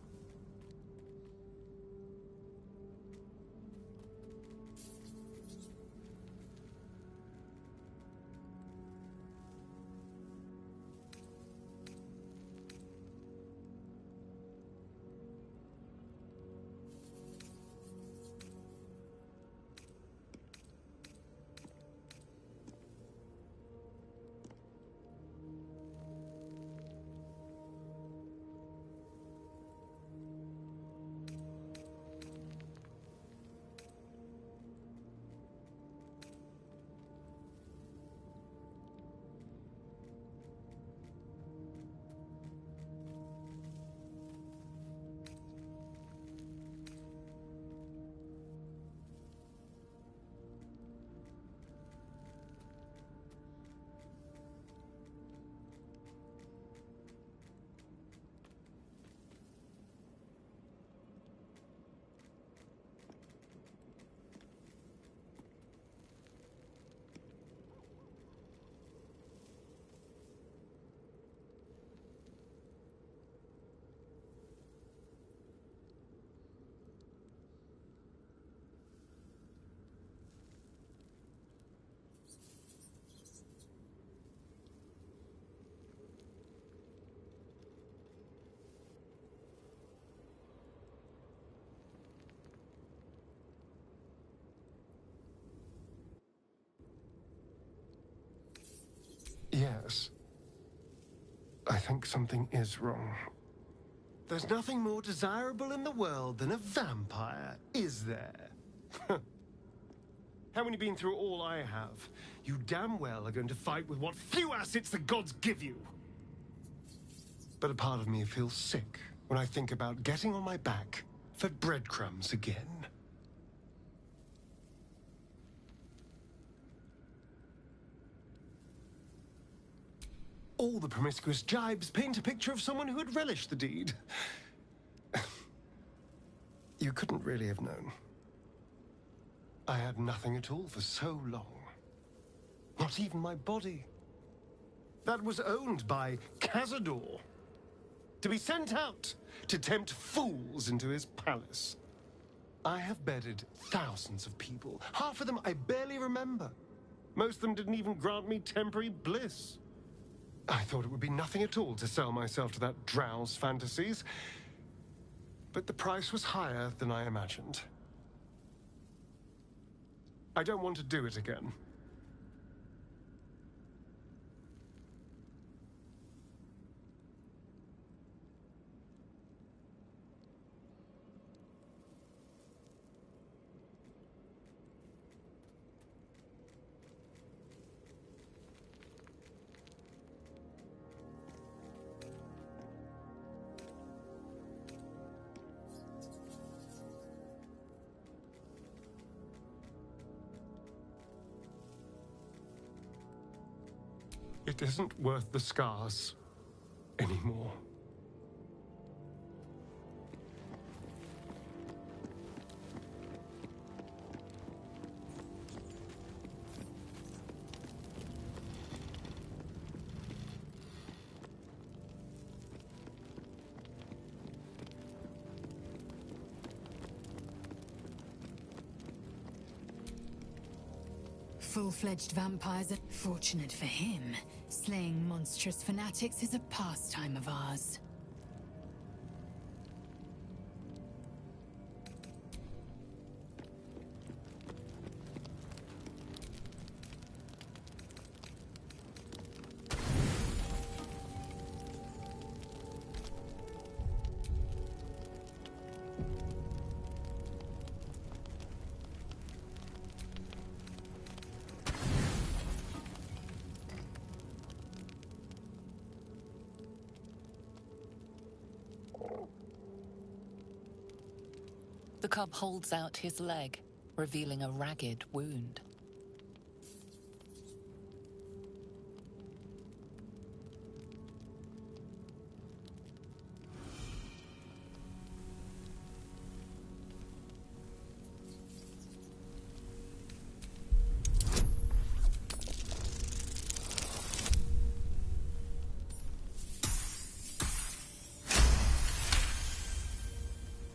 Yes. I think something is wrong. There's nothing more desirable in the world than a vampire, is there? Haven't you been through all I have? You damn well are going to fight with what few assets the gods give you. But a part of me feels sick when I think about getting on my back for breadcrumbs again. All the promiscuous jibes paint a picture of someone who had relished the deed. You couldn't really have known. I had nothing at all for so long. Not even my body. That was owned by Cazador. To be sent out to tempt fools into his palace. I have bedded thousands of people. Half of them I barely remember. Most of them didn't even grant me temporary bliss. I thought it would be nothing at all to sell myself to that drow's fantasies. But the price was higher than I imagined. I don't want to do it again. It isn't worth the scars anymore.
Full-fledged vampires are fortunate for him. Slaying monstrous fanatics is a pastime of ours.
The cub holds out his leg, revealing a ragged wound.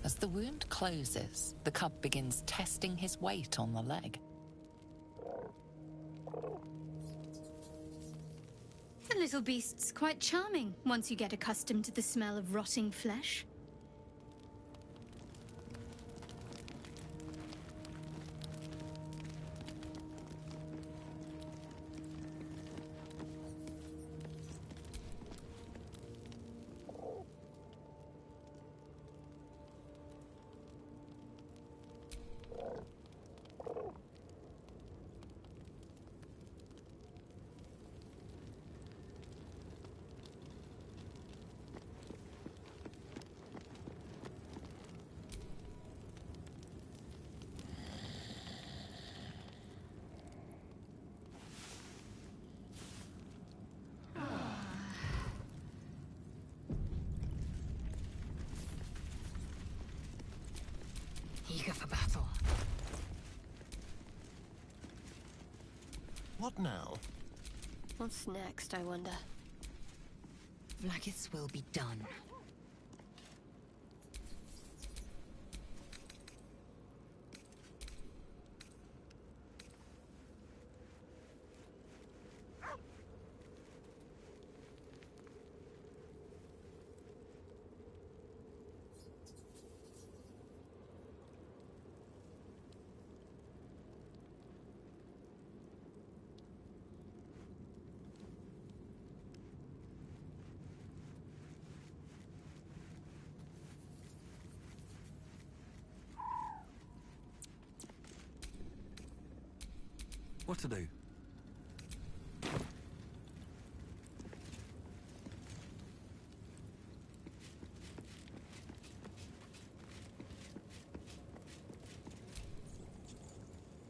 As the wound closes, the cub begins testing his weight on the leg.
The little beast's quite charming once you get accustomed to the smell of rotting flesh.
Eager for battle.
What now?
What's next, I wonder?
Vlaakith's will be done.
What to do?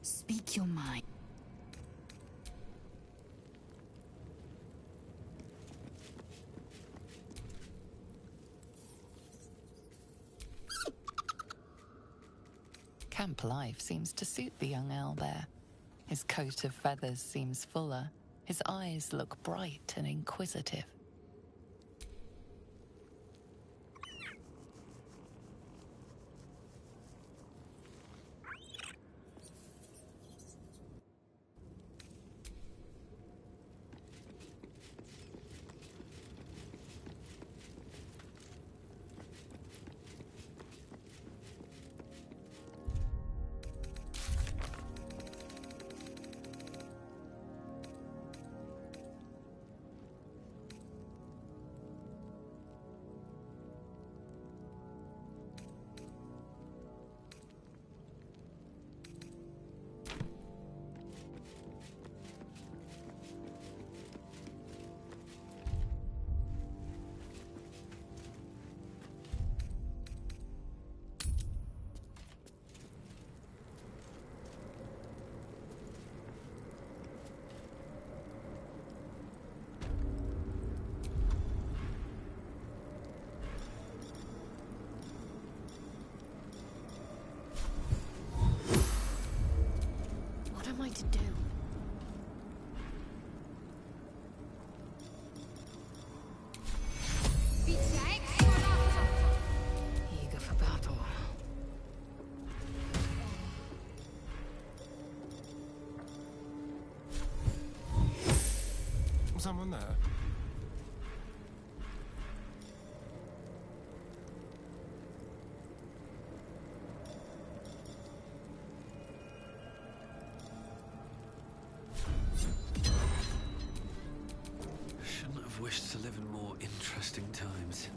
Speak your mind.
Camp life seems to suit the young owlbear. His coat of feathers seems fuller. His eyes look bright and inquisitive.
What am I to do?
Eager for battle.
Someone there?
Shouldn't have wished to live in more interesting times.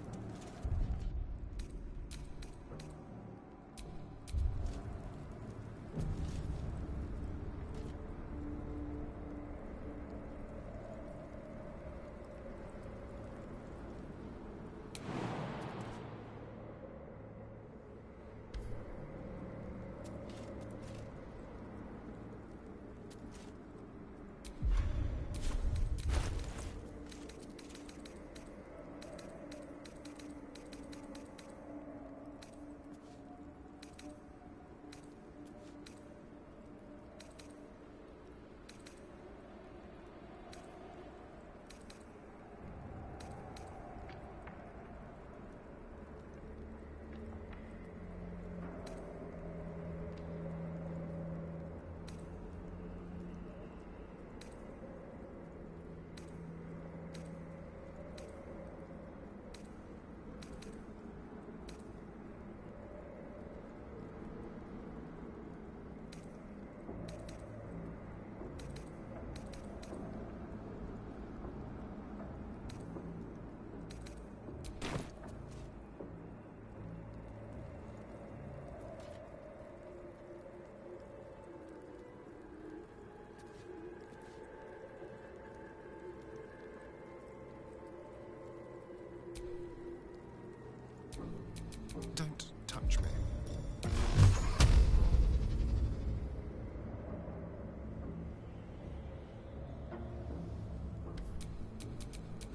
Don't touch me.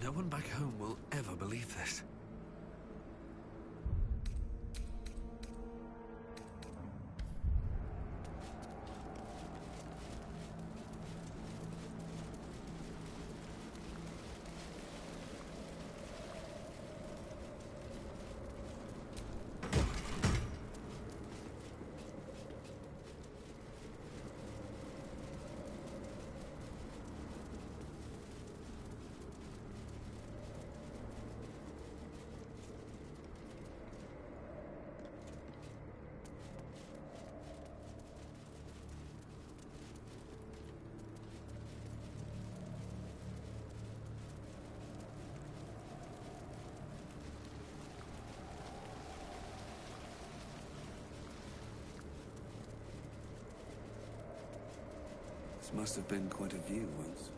No one back home will ever believe this.
This must have been quite a view once.